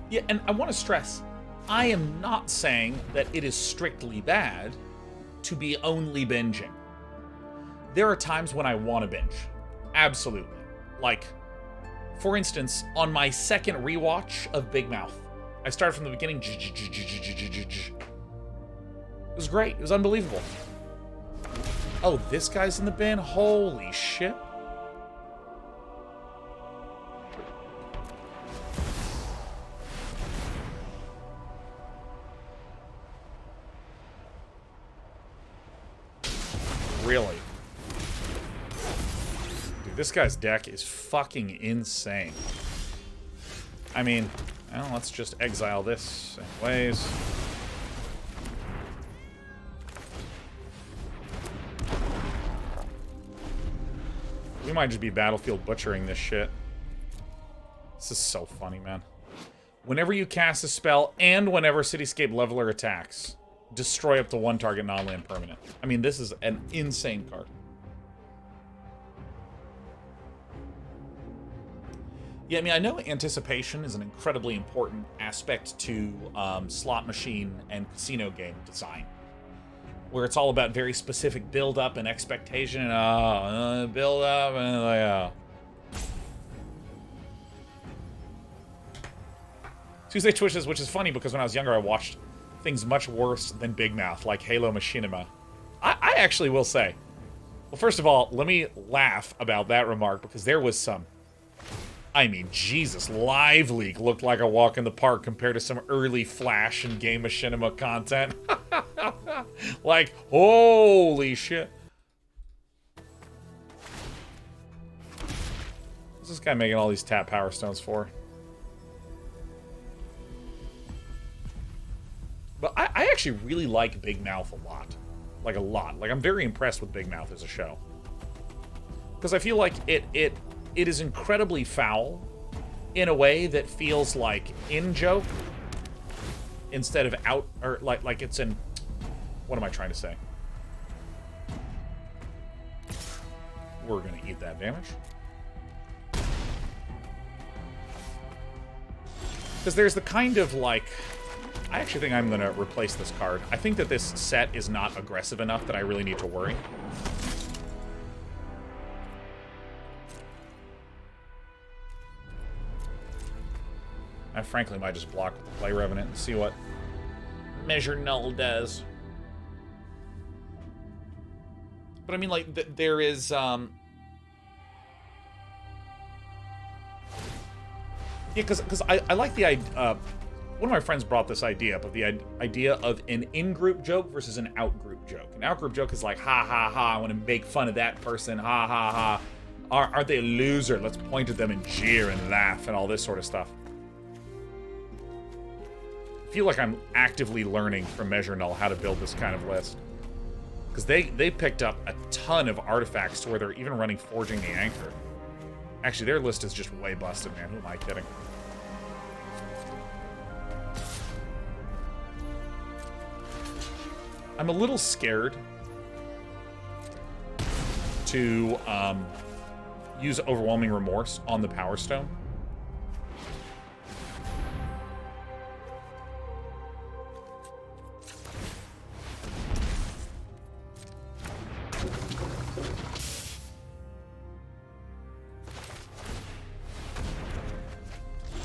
Yeah, and I want to stress, I am not saying that it is strictly bad to be only binging. There are times when I want to binge. Absolutely. Like, for instance, on my second rewatch of Big Mouth, I started from the beginning. It was great. It was unbelievable. Oh, this guy's in the bin? Holy shit. Really? Dude, this guy's deck is fucking insane. I mean, well, let's just exile this anyways. We might just be battlefield butchering this shit. This is so funny, man. Whenever you cast a spell and whenever Cityscape Leveler attacks, destroy up to 1 target non-land permanent. I mean, this is an insane card. Yeah, I mean, I know anticipation is an incredibly important aspect to slot machine and casino game design, where it's all about very specific build-up and expectation, and build-up, and like, Tuesday Twitches, which is funny because when I was younger, I watched things much worse than Big Mouth, like Halo Machinima. I actually will say, well, first of all, let me laugh about that remark, because there was some, I mean, Jesus, Live League looked like a walk in the park compared to some early Flash and Game Machinima content. Like, holy shit. What's this guy making all these tap power stones for? But I actually really like Big Mouth a lot. Like, a lot. Like, I'm very impressed with Big Mouth as a show. Because I feel like it is incredibly foul in a way that feels like in-joke instead of out, or like it's in, what am I trying to say? We're gonna eat that damage. Because there's the kind of, like, I actually think I'm gonna replace this card. I think that this set is not aggressive enough that I really need to worry. I frankly might just block with the Play Revenant and see what Measure Null does. But I mean, like, there is, yeah, because I like the idea, one of my friends brought this idea up of the idea of an in-group joke versus an out-group joke. An out-group joke is like, ha ha ha, I want to make fun of that person, ha ha ha. Aren't they a loser? Let's point at them and jeer and laugh and all this sort of stuff. I feel like I'm actively learning from Measure Null how to build this kind of list. Because they picked up a ton of artifacts to where they're even running Forging the Anchor. Actually, their list is just way busted, man. Who am I kidding? I'm a little scared to use Overwhelming Remorse on the Power Stone.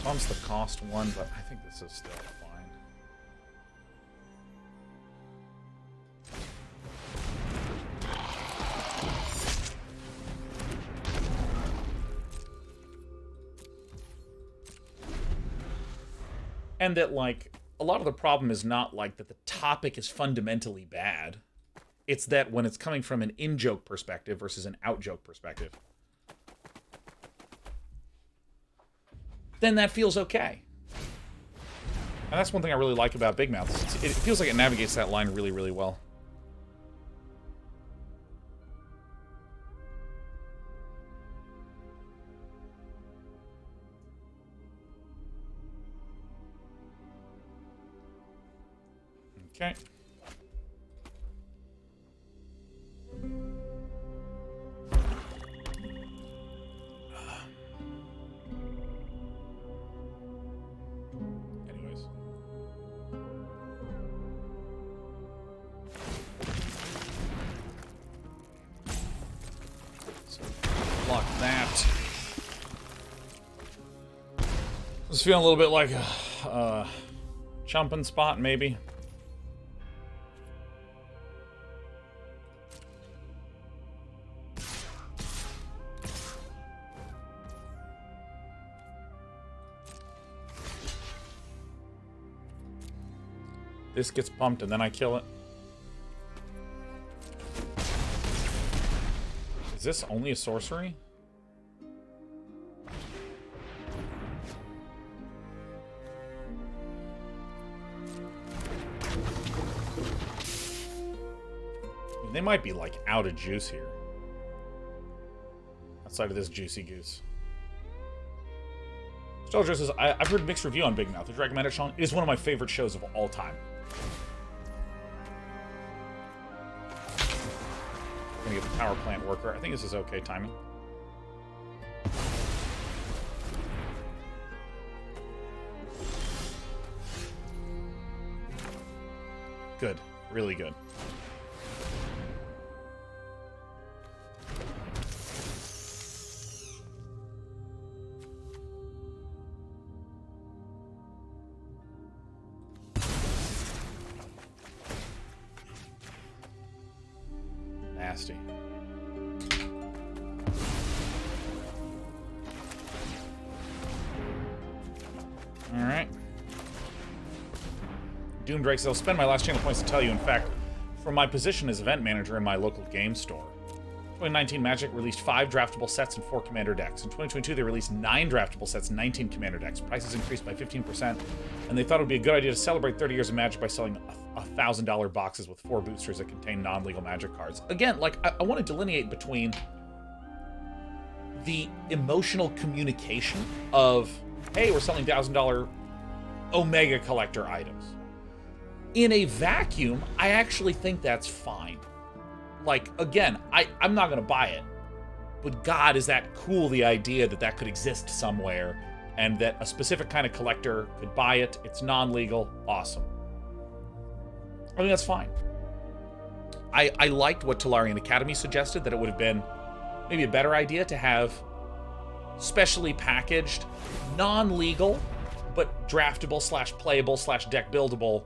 Bumps the cost one, but I think this is still fine. And that, like, a lot of the problem is not, like, that the topic is fundamentally bad. It's that when it's coming from an in-joke perspective versus an out-joke perspective, then that feels okay. And that's one thing I really like about Big Mouth. It feels like it navigates that line really, really well. Okay. Anyways. So, block that. Just feeling a little bit like a jumping spot, maybe. This gets pumped and then I kill it. Is this only a sorcery? I mean, they might be, like, out of juice here. Outside of this juicy goose. Starjo says, I've heard mixed review on Big Mouth. Would you recommend it, Sean? It is one of my favorite shows of all time. I'm gonna get the power plant worker. I think this is okay timing. Good. Really good. Nasty. Alright. Doomdrake says, I'll spend my last channel points to tell you, in fact, from my position as event manager in my local game store. 2019 Magic released 5 draftable sets and 4 commander decks. In 2022, they released 9 draftable sets and 19 commander decks. Prices increased by 15%, and they thought it would be a good idea to celebrate 30 years of Magic by selling $1,000 boxes with 4 boosters that contain non-legal Magic cards. Again, like, I want to delineate between the emotional communication of, hey, we're selling $1,000 Omega Collector items. In a vacuum, I actually think that's fine. Like, again, I'm not going to buy it. But God, is that cool, the idea that that could exist somewhere and that a specific kind of collector could buy it. It's non-legal. Awesome. I think that's fine. I liked what Tolarian Academy suggested, that it would have been maybe a better idea to have specially packaged, non-legal, but draftable / playable / deck buildable,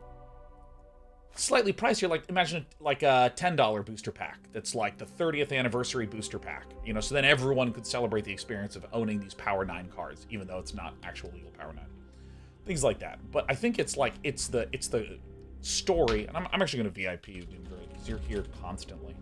slightly pricier. Like, imagine like a $10 booster pack that's like the 30th anniversary booster pack, you know, so then everyone could celebrate the experience of owning these Power 9 cards, even though it's not actual legal Power 9. Things like that. But I think it's like, it's the story, and I'm actually going to VIP you, Doomdrake, because you're here constantly.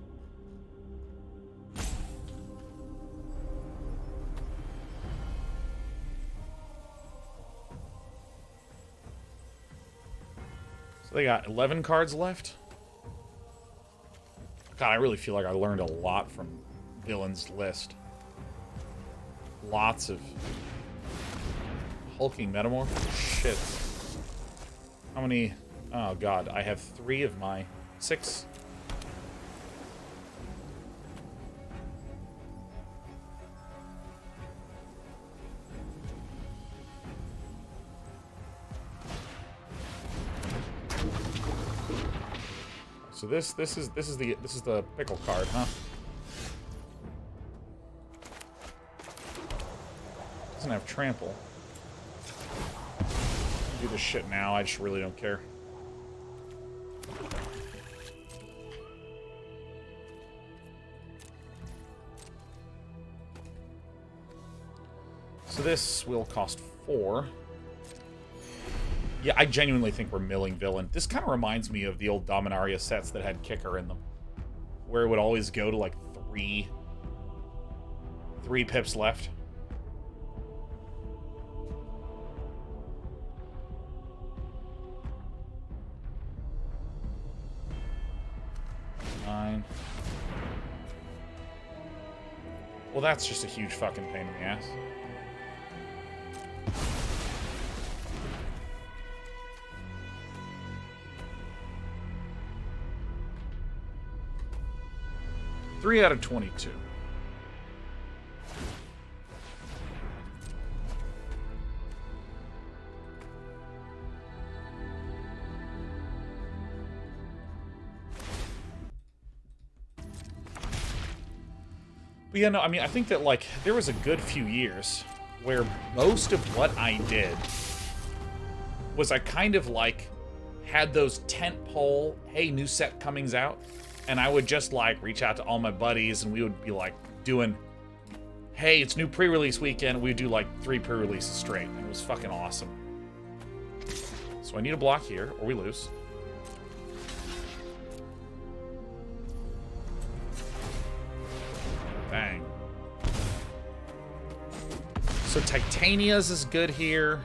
So they got 11 cards left. God, I really feel like I learned a lot from Villain's list. Lots of hulking metamorph. Shit. How many? Oh God, I have 3 of my 6. So this is the pickle card, huh? Doesn't have trample. do this shit now. I just really don't care. So this will cost 4. Yeah, I genuinely think we're milling villain. This kind of reminds me of the old Dominaria sets that had kicker in them, where it would always go to like 3 pips left. Well, that's just a huge fucking pain in the ass. Three out of 22. But yeah, no, I mean, I think that, like, there was a good few years where most of what I did was I kind of, like, had those tentpole, hey, new set comings out, and I would just, like, reach out to all my buddies, and we would be, like, doing, hey, it's new pre-release weekend. We would do, like, 3 pre-releases straight, and it was fucking awesome. So I need a block here, or we lose. Bang. So Titania's is good here.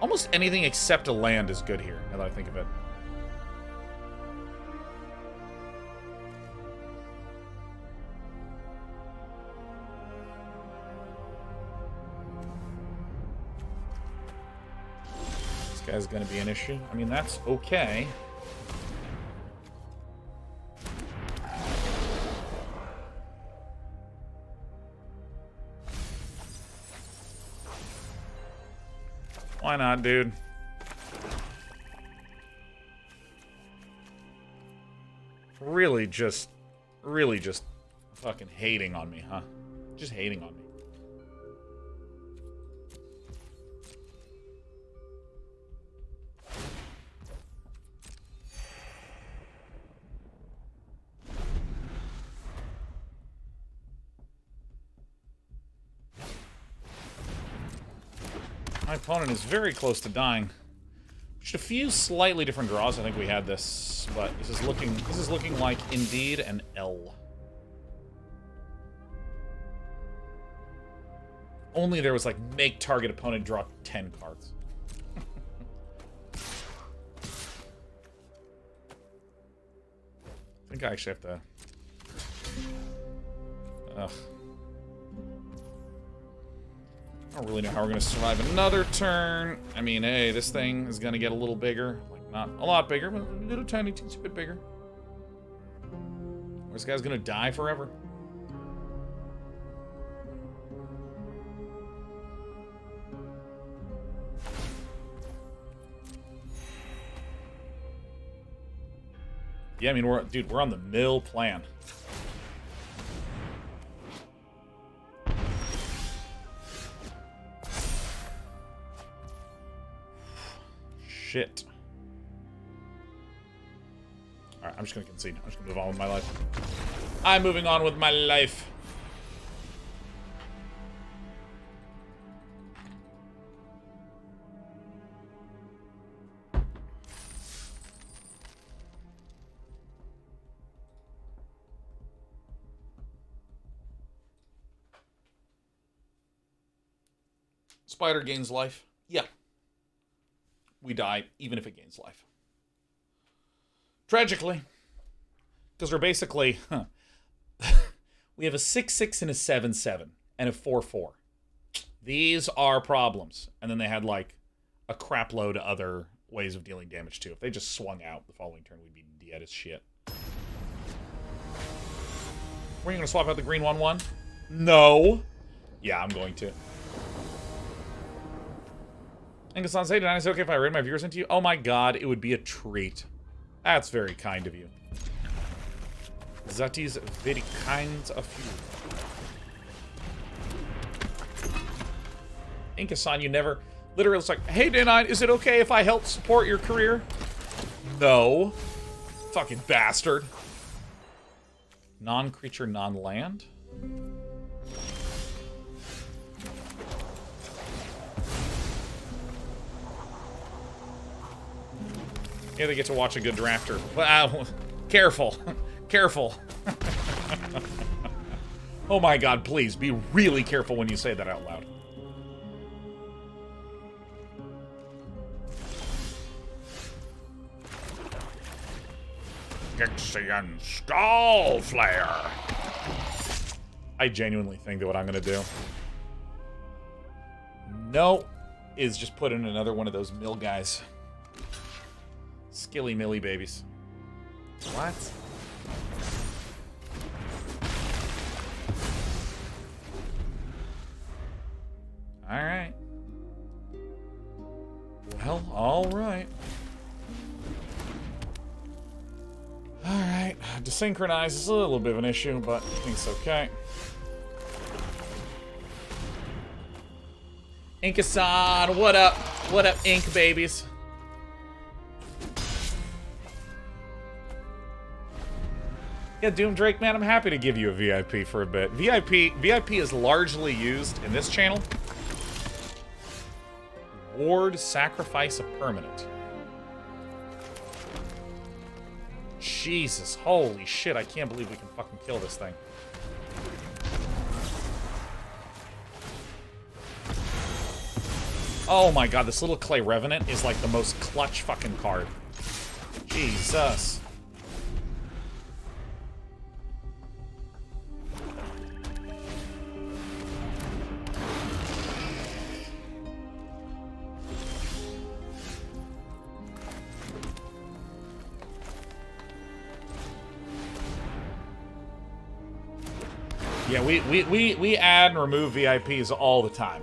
Almost anything except a land is good here, now that I think of it. This guy's gonna be an issue. I mean, that's okay. Why not, dude? Really just fucking hating on me, huh? Just hating on me. My opponent is very close to dying. Just a few slightly different draws. I think we had this, but this is looking like indeed an L. Only there was like make target opponent draw 10 cards. I think I actually have to. Ugh. I don't really know how we're going to survive another turn. I mean, hey, this thing is going to get a little bigger. Like, not a lot bigger, but a little tiny teensy bit bigger. Or this guy's going to die forever. Yeah, I mean, we're on the mill plan. Shit. Alright, I'm just gonna concede. I'm just gonna move on with my life. I'm moving on with my life. Spider gains life. Yeah. We die, even if it gains life. Tragically. Because we're basically... we have a 6-6 and a 7-7. And a 4-4. These are problems. And then they had, like, a crap load of other ways of dealing damage, too. If they just swung out the following turn, we'd be dead as shit. Were you going to swap out the green 1-1? No. Yeah, I'm going to. Ingasan, say, is it okay if I raid my viewers into you? Oh my god, it would be a treat. That's very kind of you. That is very kind of you. Ingasan, you never... Literally, it's like, hey, Day9, is it okay if I help support your career? No. Fucking bastard. Non-creature, non-land? Yeah, they get to watch a good drafter. Wow. Careful. Careful. Oh my god, please, be really careful when you say that out loud. Gixian Skull Flare. I genuinely think that what I'm gonna do is just put in another one of those mill guys. Skilly milly babies. What? Alright. Well, alright. Alright. Desynchronize is a little bit of an issue, but I think it's okay. Inkasan, what up? What up, Ink babies? Yeah, Doom Drake, man, I'm happy to give you a VIP for a bit. VIP is largely used in this channel. Ward, sacrifice a permanent. Jesus, holy shit, I can't believe we can fucking kill this thing. Oh my god, this little Clay Revenant is like the most clutch fucking card. Jesus. Yeah, we add and remove VIPs all the time.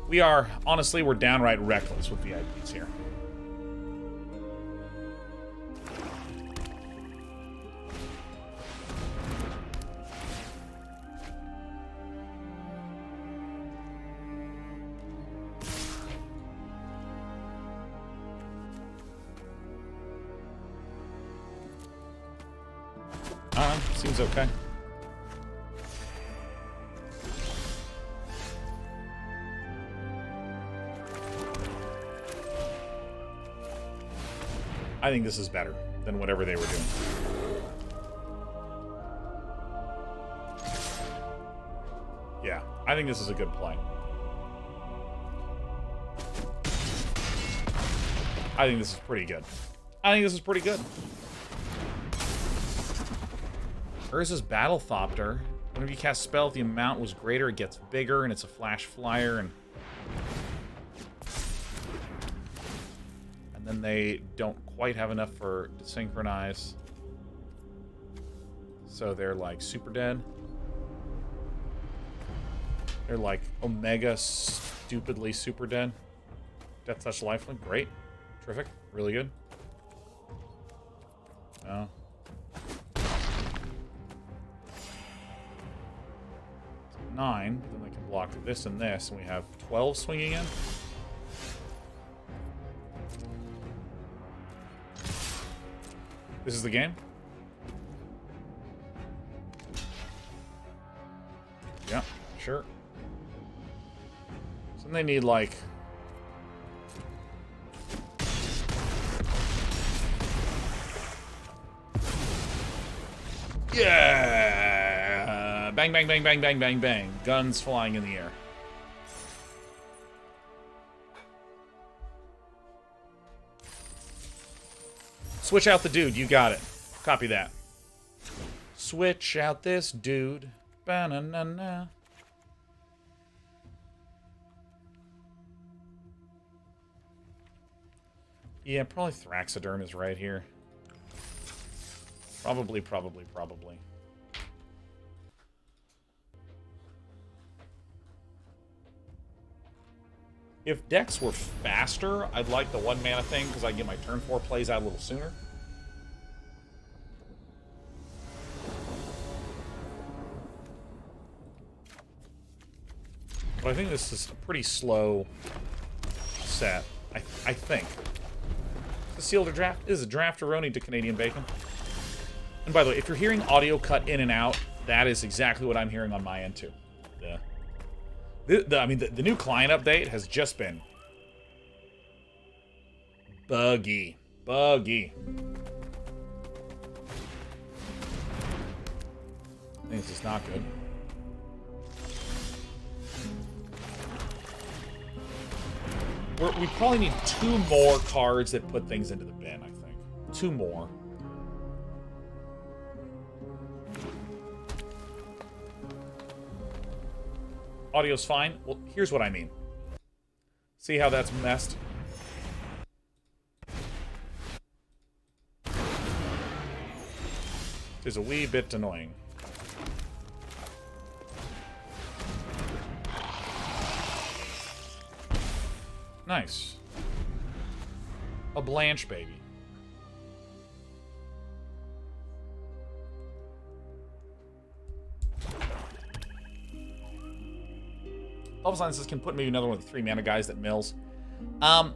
We are, honestly, we're downright reckless with VIPs here. Seems okay. I think this is better than whatever they were doing. Yeah, I think this is a good play. I think this is pretty good. I think this is pretty good. Urza's Battlethopter. Whenever you cast a spell, if the amount was greater, it gets bigger, and it's a flash flyer, and then they don't quite have enough for to synchronize. So they're like super dead. They're like Omega stupidly super dead. Death Touch Lifelink, great. Terrific. Really good. Oh. 9, then they can block this and this, and we have 12 swinging in. This is the game? Yeah, sure. So then they need, like... Yeah! Bang, bang, bang, bang, bang, bang, bang. Guns flying in the air. Switch out the dude. You got it. Copy that. Switch out this dude. Ba-na-na-na. Yeah, probably Thraxiderm is right here. Probably. If decks were faster, I'd like the 1 mana thing because I get my turn 4 plays out a little sooner. But I think this is a pretty slow set. I think. The sealed or draft is a draft-a-roni to Canadian bacon. And by the way, if you're hearing audio cut in and out, that is exactly what I'm hearing on my end too. The new client update has just been buggy. Buggy. I think this is not good. We probably need 2 more cards that put things into the bin, I think. 2 more. Audio's fine. Well, here's what I mean. See how that's messed? It's a wee bit annoying. Nice. A Blanche baby. Love Sciences can put maybe another one of the 3 mana guys that mills. I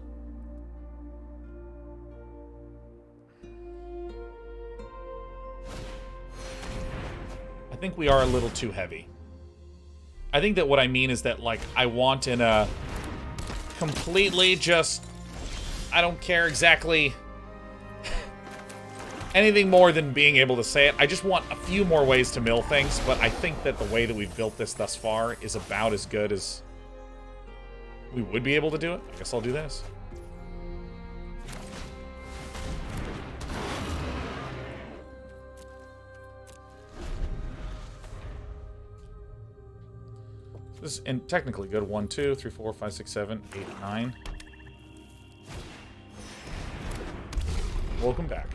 think we are a little too heavy. I think that what I mean is that, like, I want in a completely just... I don't care exactly anything more than being able to say it. I just want a few more ways to mill things, but I think that the way that we've built this thus far is about as good as we would be able to do it. I guess I'll do this. This is technically good. 1, 2, 3, 4, 5, 6, 7, 8, 9. Welcome back.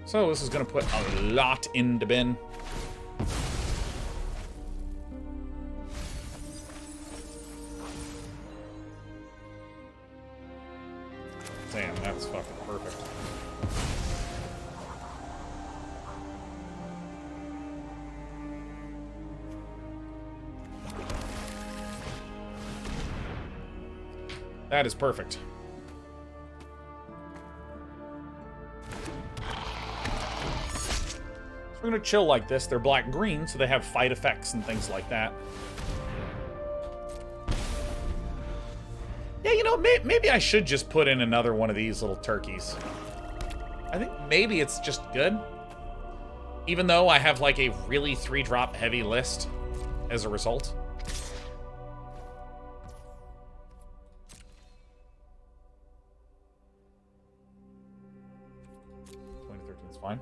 So this is going to put a lot in the bin. Damn, that's fucking perfect. That is perfect. We're gonna chill like this. They're black-green, so they have fight effects and things like that. Yeah, you know, maybe I should just put in another one of these little turkeys. I think maybe it's just good. Even though I have, like, a really 3-drop heavy list as a result. 2013 is fine.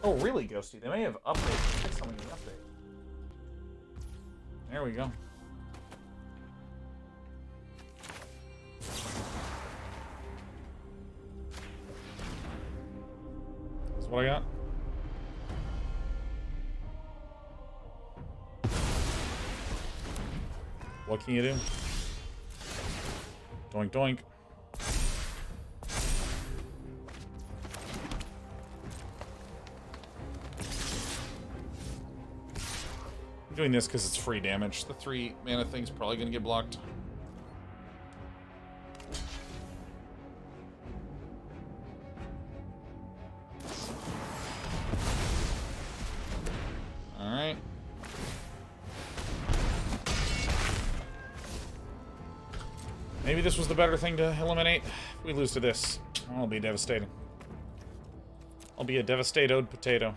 Oh, really, Ghosty? They may have updated. Fixed something in the update. There we go. That's what I got. What can you do? Doink, doink. Doing this because it's free damage. The 3 mana thing's probably going to get blocked. Alright. Maybe this was the better thing to eliminate. If we lose to this, I'll be devastating. I'll be a devastated potato.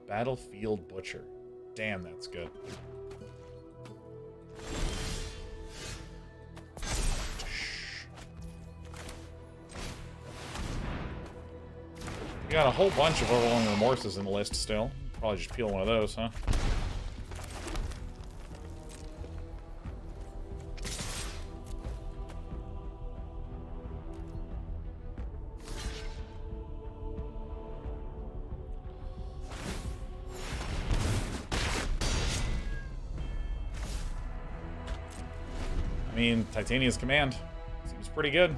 Battlefield Butcher. Damn, that's good. We got a whole bunch of Overwhelming Remorses in the list still. Probably just peel one of those, huh? mean, Titania's command seems pretty good.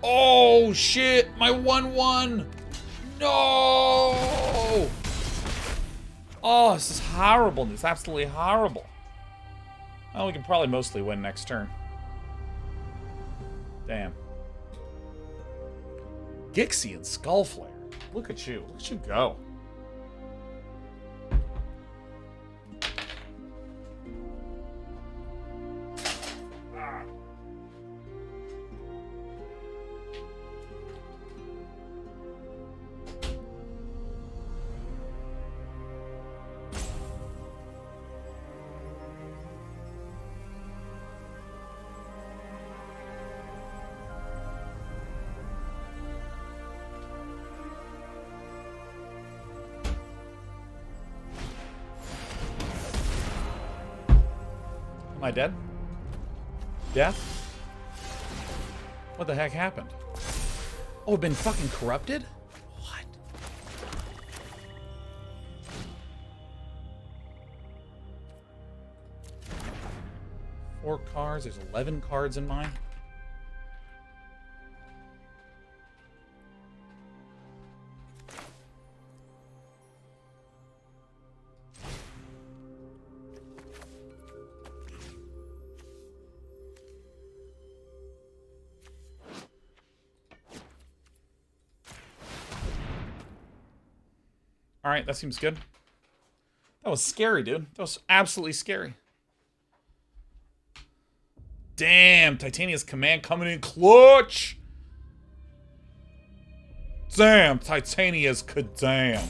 Oh, shit! My 1-1! No! Oh, this is horrible. This is absolutely horrible. Well, we can probably mostly win next turn. Damn. Gixie and Skullflare. Look at you. Look at you go. Am I dead? Death? What the heck happened? Oh, I've been fucking corrupted? What? Four cards. There's 11 cards in mine. Alright, that seems good. That was scary, dude. That was absolutely scary. Damn, Titania's command coming in clutch! Damn, Titania's kadam.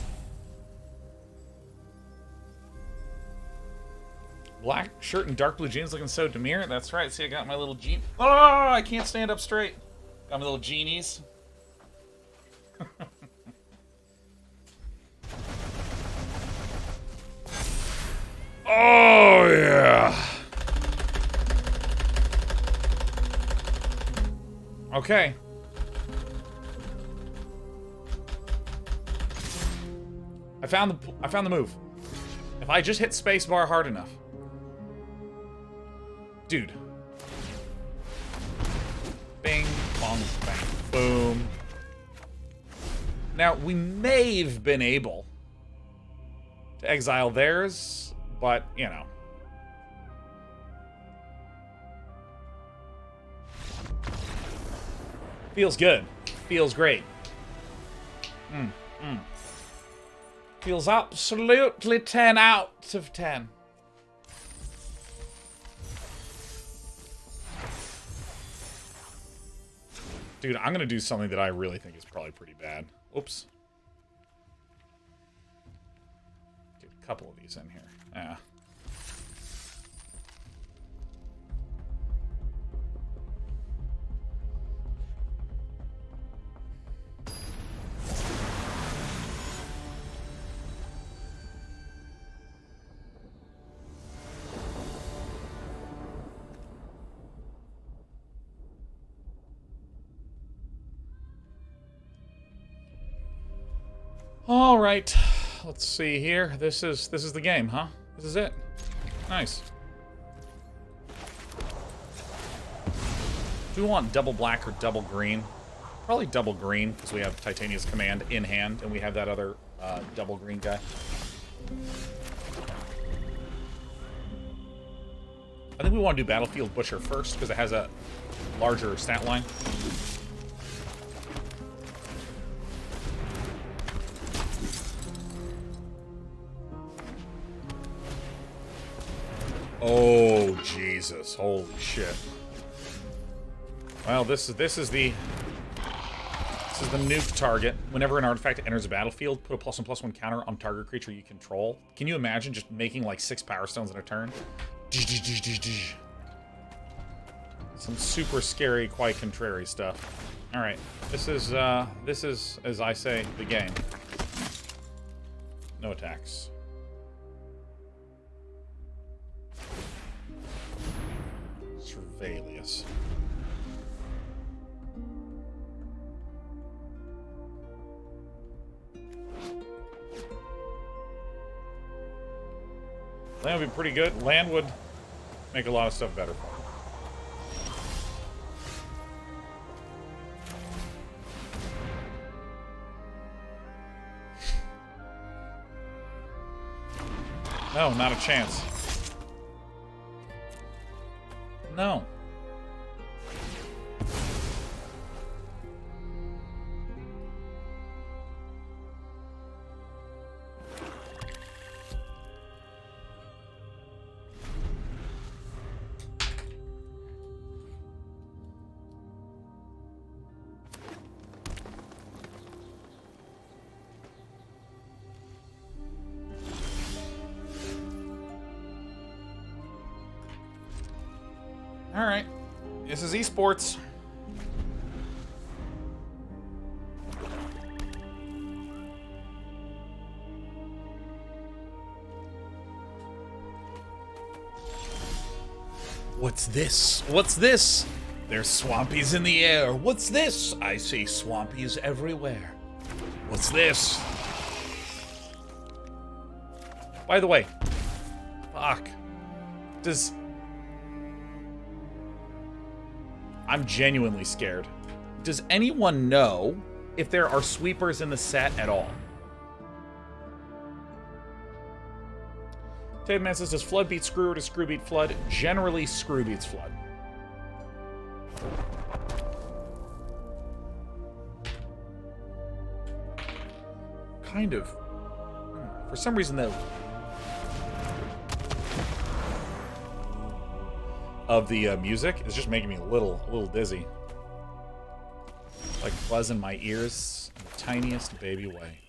Black shirt and dark blue jeans looking so demure. That's right, see I got my little jean. Oh, I can't stand up straight. Got my little genies. Oh, yeah. Okay. I found the move. If I just hit spacebar hard enough. Dude. Bing, bong, bang, boom. Now, we may have been able to exile theirs, but, you know. Feels good. Feels great. Feels absolutely 10 out of 10. Dude, I'm gonna do something that I really think is probably pretty bad. Oops. Get a couple of these in here. Yeah. All right, let's see here. This is the game, huh? This is it. Nice. Do we want double black or double green? Probably double green because we have Titania's command in hand, and we have that other double green guy. I think we want to do Battlefield Butcher first because it has a larger stat line. Oh, Jesus. Holy shit. Well, this is the nuke target. Whenever an artifact enters a battlefield, put a +1/+1 counter on target creature you control. Can you imagine just making like 6 Power Stones in a turn? Some super scary, quite contrary stuff. All right, this is as I say, the game. No attacks. Failures. Land would be pretty good. Land would make a lot of stuff better for me. No, not a chance. No. All right, this is esports. What's this? What's this? There's swampies in the air. What's this? I see swampies everywhere. What's this? By the way, fuck. I'm genuinely scared. Does anyone know if there are sweepers in the set at all? Tademan says, does Flood beat Screw or does Screw beat Flood? Generally, Screw beats Flood. Kind of. For some reason, though, of the music is just making me a little dizzy. Like buzzing my ears in the tiniest baby way.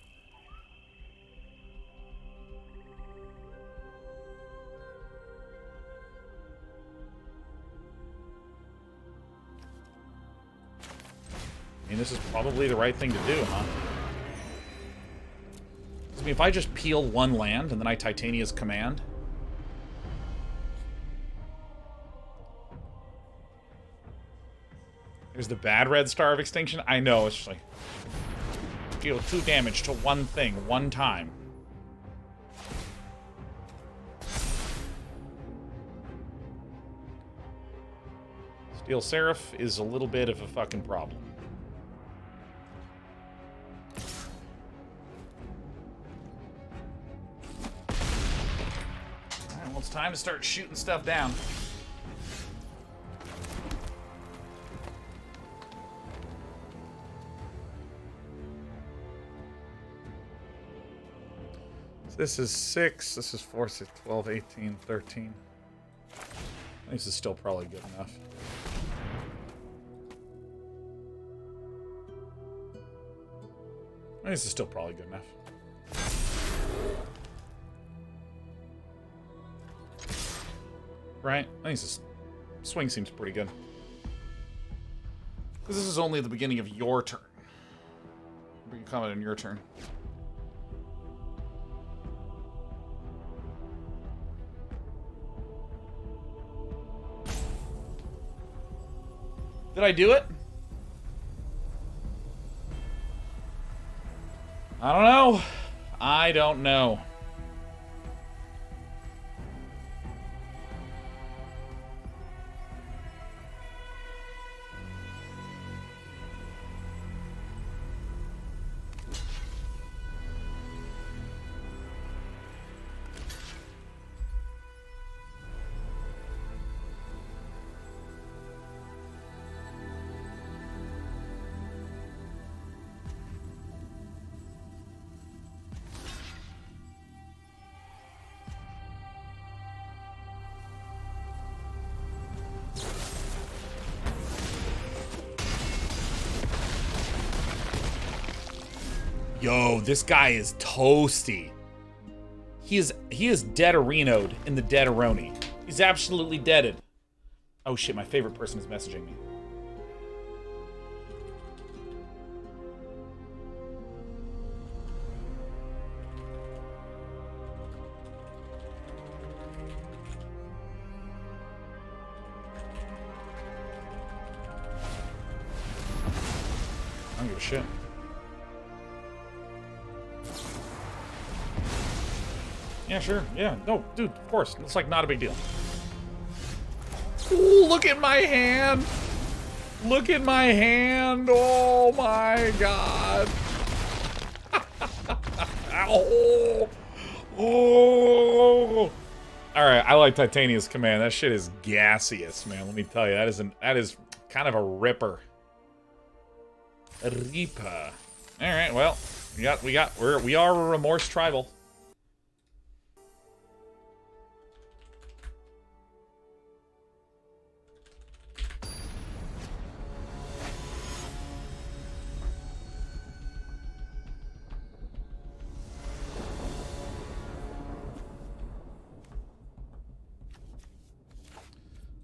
I mean, this is probably the right thing to do, huh? I mean, if I just peel one land and then I Titania's command. There's the bad red Star of Extinction. I know, it's just like deal 2 damage to one thing, one time. Steel Seraph is a little bit of a fucking problem. Alright, well, it's time to start shooting stuff down. This is 6, this is 4, 6, 12, 18, 13. This is still probably good enough. This is still probably good enough. Right? I think this swing seems pretty good. Because this is only the beginning of your turn. We can comment on your turn. Did I do it? I don't know. I don't know. Yo, this guy is toasty. He is dead arenoed in the dead aroni. He's absolutely deaded. Oh shit, my favorite person is messaging me. a shit. Yeah, sure. Yeah. No, dude, of course. It's like not a big deal. Ooh, look at my hand. Look at my hand. Oh my god. Ow. Oh. All right, I like Titania's command. That shit is gaseous, man. Let me tell you, that is kind of a ripper. A reaper. All right, well, we are a remorse tribal.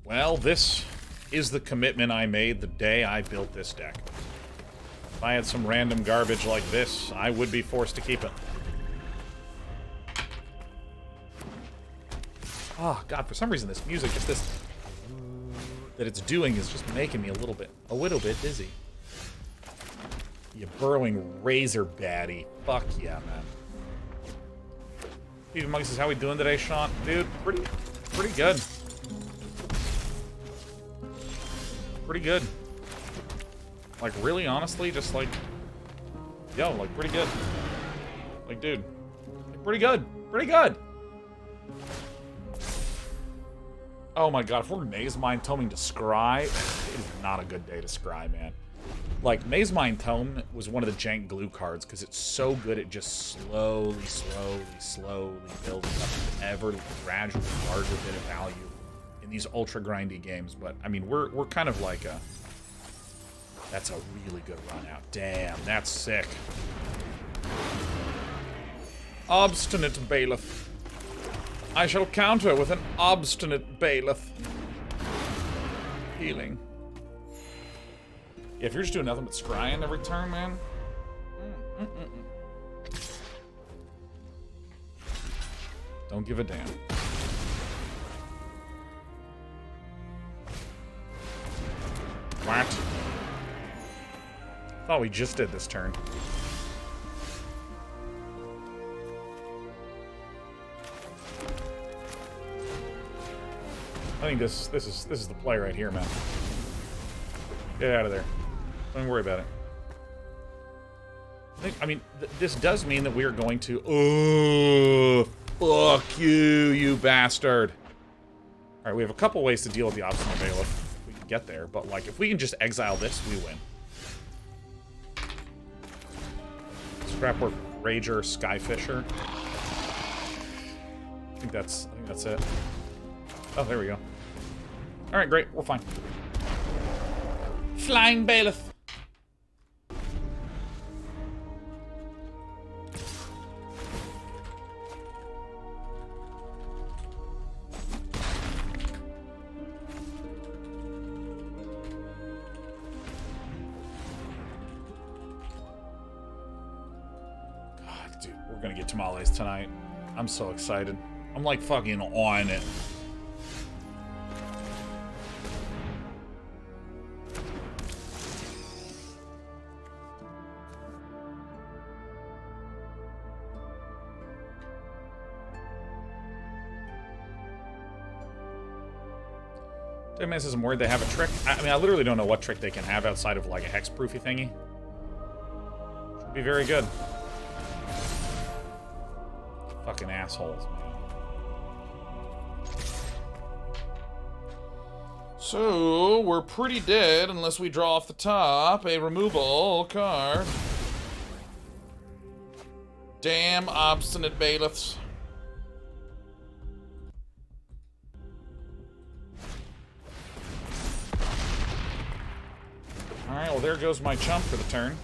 Well, this is the commitment I made the day I built this deck. If I had some random garbage like this, I would be forced to keep it. Oh, God, for some reason this music, just this... that it's doing is just making me a little bit dizzy. You burrowing razor baddie. Fuck yeah, man. Steve Monkey says, how we doing today, Sean? Dude, pretty good. Pretty good. Like, really, honestly, just like... Yo, like, pretty good. Like, dude. Like, pretty good. Pretty good! Oh my god, if we're Maze Mind Toming to scry, it is not a good day to scry, man. Like, Maze Mind Tome was one of the jank glue cards, because it's so good at just slowly building up an ever gradually larger bit of value in these ultra grindy games. But I mean, we're kind of like a... That's a really good run out. Damn, that's sick. Obstinate Bailiff. I shall counter with an obstinate Bailiff. Healing. Yeah, if you're just doing nothing but scrying every turn, man. Don't give a damn. What? Thought we just did this turn. I think this is the play right here, man. Get out of there. Don't worry about it. I mean, this does mean that we are going to... Oh, fuck you, you bastard. Alright, we have a couple ways to deal with the Obstinate Bailiff. We can get there, but, like, if we can just exile this, we win. Scrapwork, Rager, Skyfisher. I think that's it. Oh, there we go. Alright, great. We're fine. Flying Bailiff. God, dude, we're gonna get tamales tonight. I'm so excited. I'm like fucking on it. Man says I'm worried they have a trick. I mean, I literally don't know what trick they can have outside of, like, a hexproofy thingy. Should be very good. Fucking assholes, man. So, we're pretty dead unless we draw off the top a removal card. Damn obstinate bailiffs. Alright, well there goes my chump for the turn.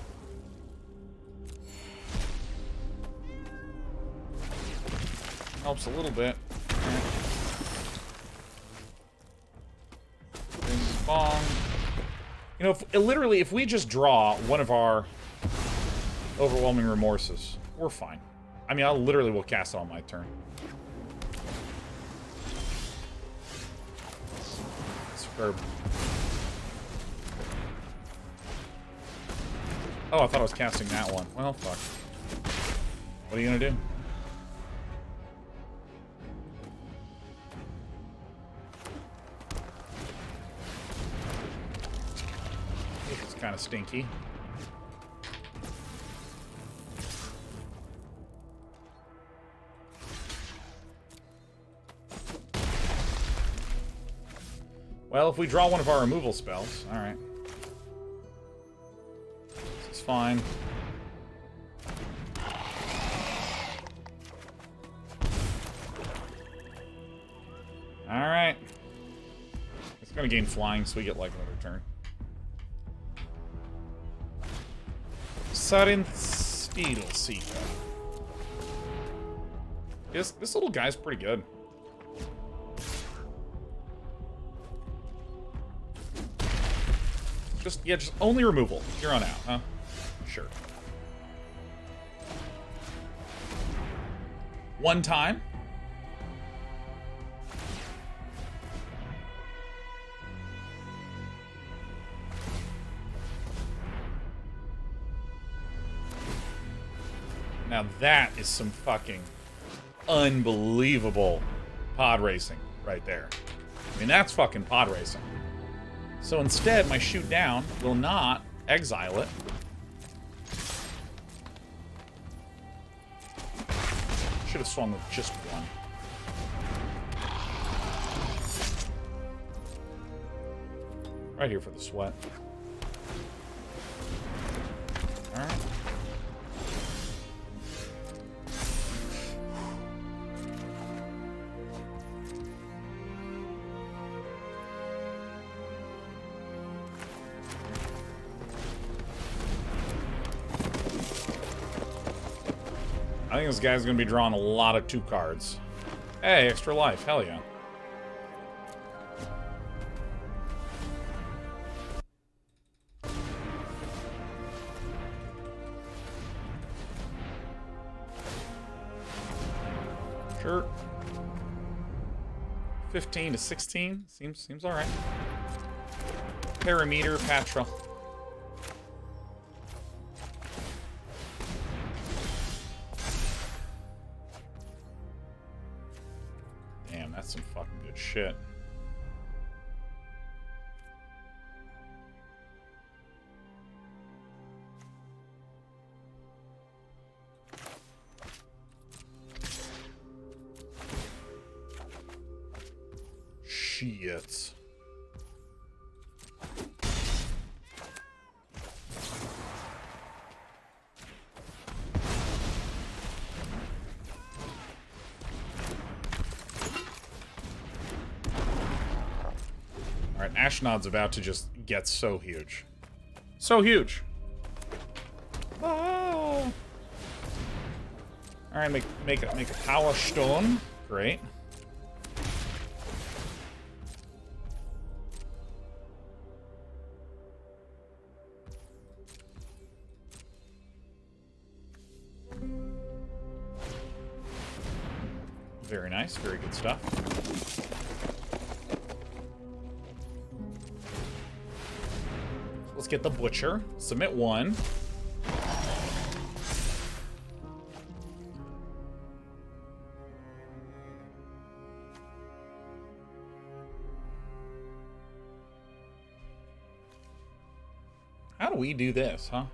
Helps a little bit. Bing bong. You know, literally, if we just draw one of our overwhelming remorses, we're fine. I mean, I literally will cast it on my turn. Superb. Oh, I thought I was casting that one. Well, fuck. What are you gonna do? This is kind of stinky. Well, if we draw one of our removal spells, alright. This is fine. Alright. It's gonna gain flying, so we get like another turn. Sudden Steel Seeker. This little guy's pretty good. Just only removal. Here on out, huh? Sure. One time. Now that is some fucking unbelievable pod racing right there. I mean, that's fucking pod racing. So instead, my shoot down will not exile it. Should have swung with just one. Right here for the sweat. Alright. I think this guy's going to be drawing a lot of 2 cards. Hey, extra life. Hell yeah. Sure. 15 to 16. Seems all right. Parameter, Patra. That's some fucking good shit. Shit. Ashnod's about to just get so huge. So huge. Oh. Alright, make a power stone. Great. Very nice, very good stuff. Let's get the Butcher. Submit 1. How do we do this, huh?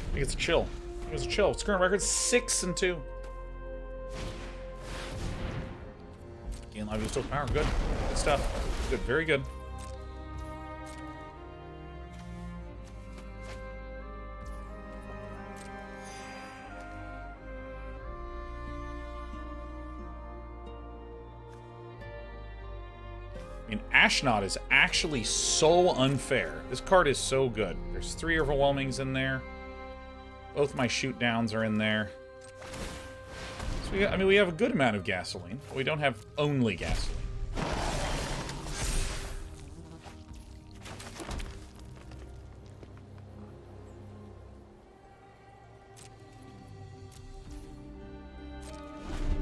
I think it's a chill. It was a chill. Its current record 6-2. Gain life still power. Good. Good stuff. Good. Very good. I mean, Ashnod is actually so unfair. This card is so good. There's 3 overwhelmings in there. Both my shoot downs are in there. So I mean, we have a good amount of gasoline, but we don't have only gasoline.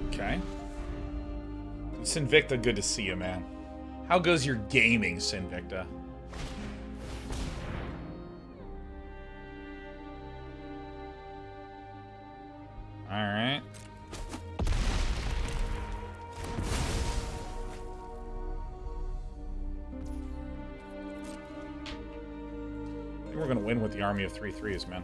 Okay. Sinvicta, good to see you, man. How goes your gaming, Sinvicta? Alright. I think we're gonna win with the army of 3/3s, man.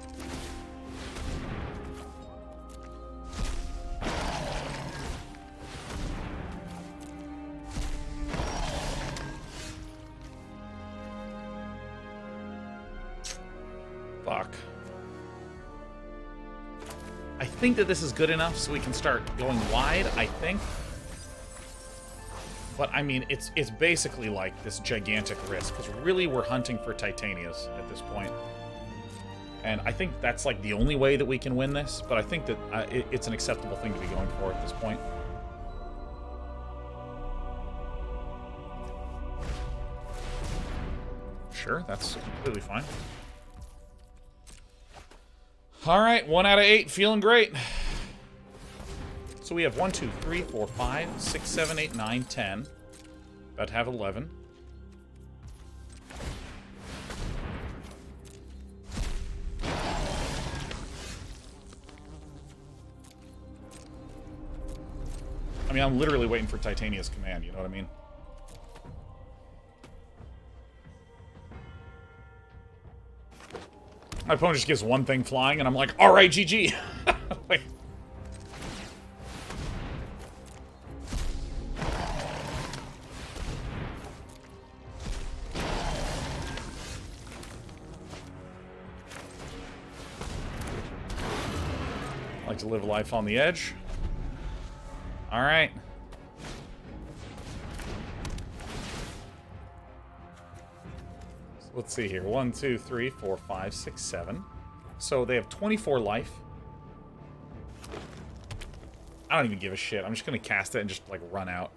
Fuck. I think that this is good enough so we can start going wide, I think. But, I mean, it's basically like this gigantic risk, because really we're hunting for Titanias at this point. And I think that's, like, the only way that we can win this, but I think that it's an acceptable thing to be going for at this point. Sure, that's completely fine. Alright, 1 out of 8, feeling great. So we have 1, 2, 3, 4, 5, 6, 7, 8, 9, 10. About to have 11. I mean, I'm literally waiting for Titania's command, you know what I mean? My opponent just gives one thing flying, and I'm like, alright, GG! Like, like to live life on the edge. Alright. Let's see here. 1, 2, 3, 4, 5, 6, 7. So they have 24 life. I don't even give a shit. I'm just going to cast it and just, like, run out.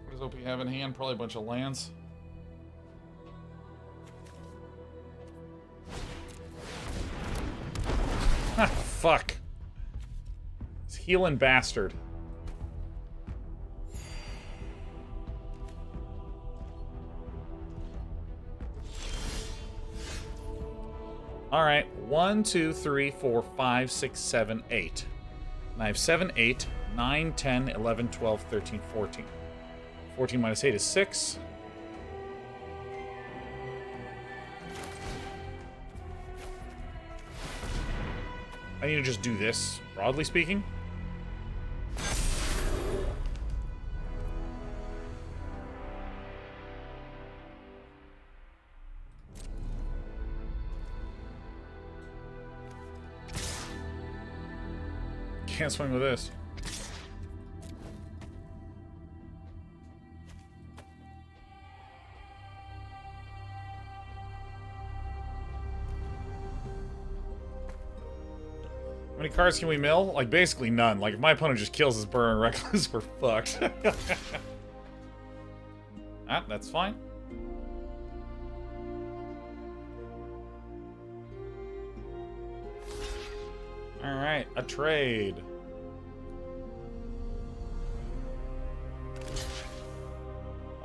What does OP have in hand? Probably a bunch of lands. Ah, fuck. Healing bastard. Alright, 1, 2, 3, 4, 5, 6, 7, 8. And I have 7, 8, 9, 10, 11, 12, 13, 14. 14 minus 8 is 6. I need to just do this, broadly speaking. Can't swing with this. How many cards can we mill? Like, basically none. Like, if my opponent just kills his Burn Reckless, we're fucked. Ah, that's fine. Alright, a trade.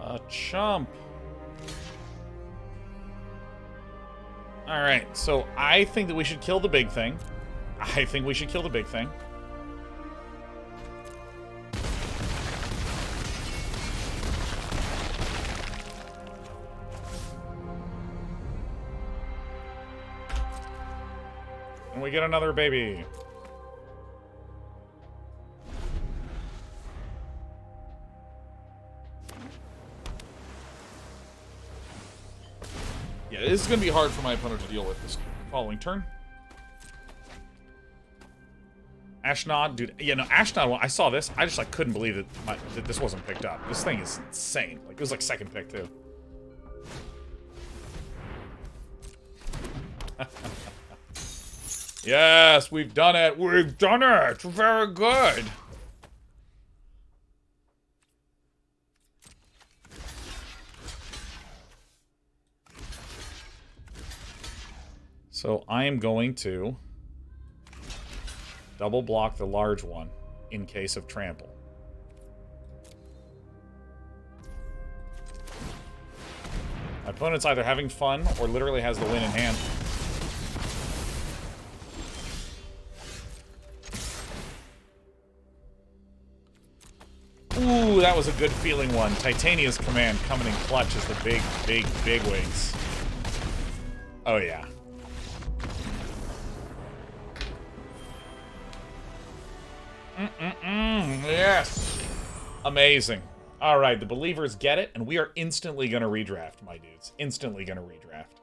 A chump. Alright, so I think that we should kill the big thing. I think we should kill the big thing. And we get another baby. Yeah, this is going to be hard for my opponent to deal with this following turn. Ashnod, dude. Yeah, no, Ashnod. When I saw this, I just like couldn't believe that this wasn't picked up. This thing is insane. Like it was like second pick too. Yes, we've done it. We've done it. Very good. So I am going to double block the large one in case of trample. My opponent's either having fun or literally has the win in hand. Ooh, that was a good feeling one. Titania's command coming in clutch as the big wings. Oh yeah. Yes. Amazing. All right, the believers get it, and we are instantly going to redraft, my dudes. Instantly going to redraft.